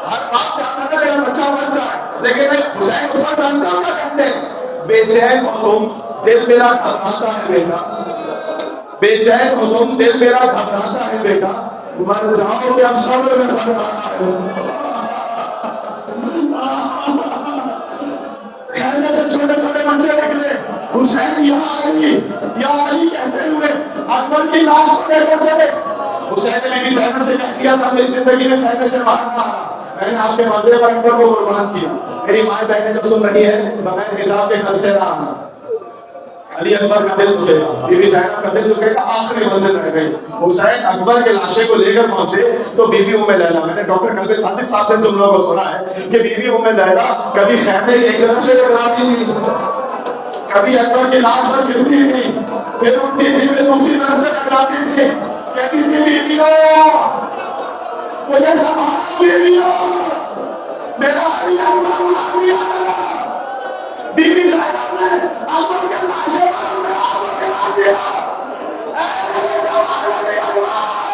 ہر باپ چاہتا ہے میرا بچہ مر جائے, لیکن حسین اس وقت جانتا ہوں کیا کہتے ہیں, بے چین ہو تم دل میرا گھبراتا ہے بیٹا, بے چین ہو تم دل میرا گھبراتا ہے بیٹا, مر جاؤ کہ اب صبر میں گھبرانا ہے. خیمے سے چھوٹے چھوٹے بچے نکلے, حسین یا علی کہتے ہوئے اکبر کی لاش کو لے کر چلے. حسین نے بھی خیمے سے کہہ دیا تھا میری زندگی میں خیمے سے باہر نہ آنا, میں نے آپ کے مندر پر اکبر کو قربان کیا. میری مائیں بہنیں جو سن رہی ہیں بغیر حجاب کے گھر سے نہ آنا. علی اکبر کا دل دکھے گا, بی بی زینب کا دل دکھے گا, آخری منزل رہ گئی. حسین اکبر کے لاشے کو لے کر پہنچے تو بی بی ام لیلا, میں نے ڈاکٹر قلب صادق صاحب سے تم لوگوں کو سنا ہے کہ بی بی ام لیلا کبھی خیمے ایک طرف سے ٹکراتی تھی, کبھی اکبر کے لاش پر گرتی تھی, پھر اٹھتی تھی, پھر دوسری طرف سے ٹکراتی تھی. کہتی تھی بیویوں مجھے سنبھالو, بیویوں میرا علی اکبر مار دیا. بی بی زینب نے اکبر کے لاشے پر اپنے آپ کو گرا دیا. اے میرے جوان علی اکبر,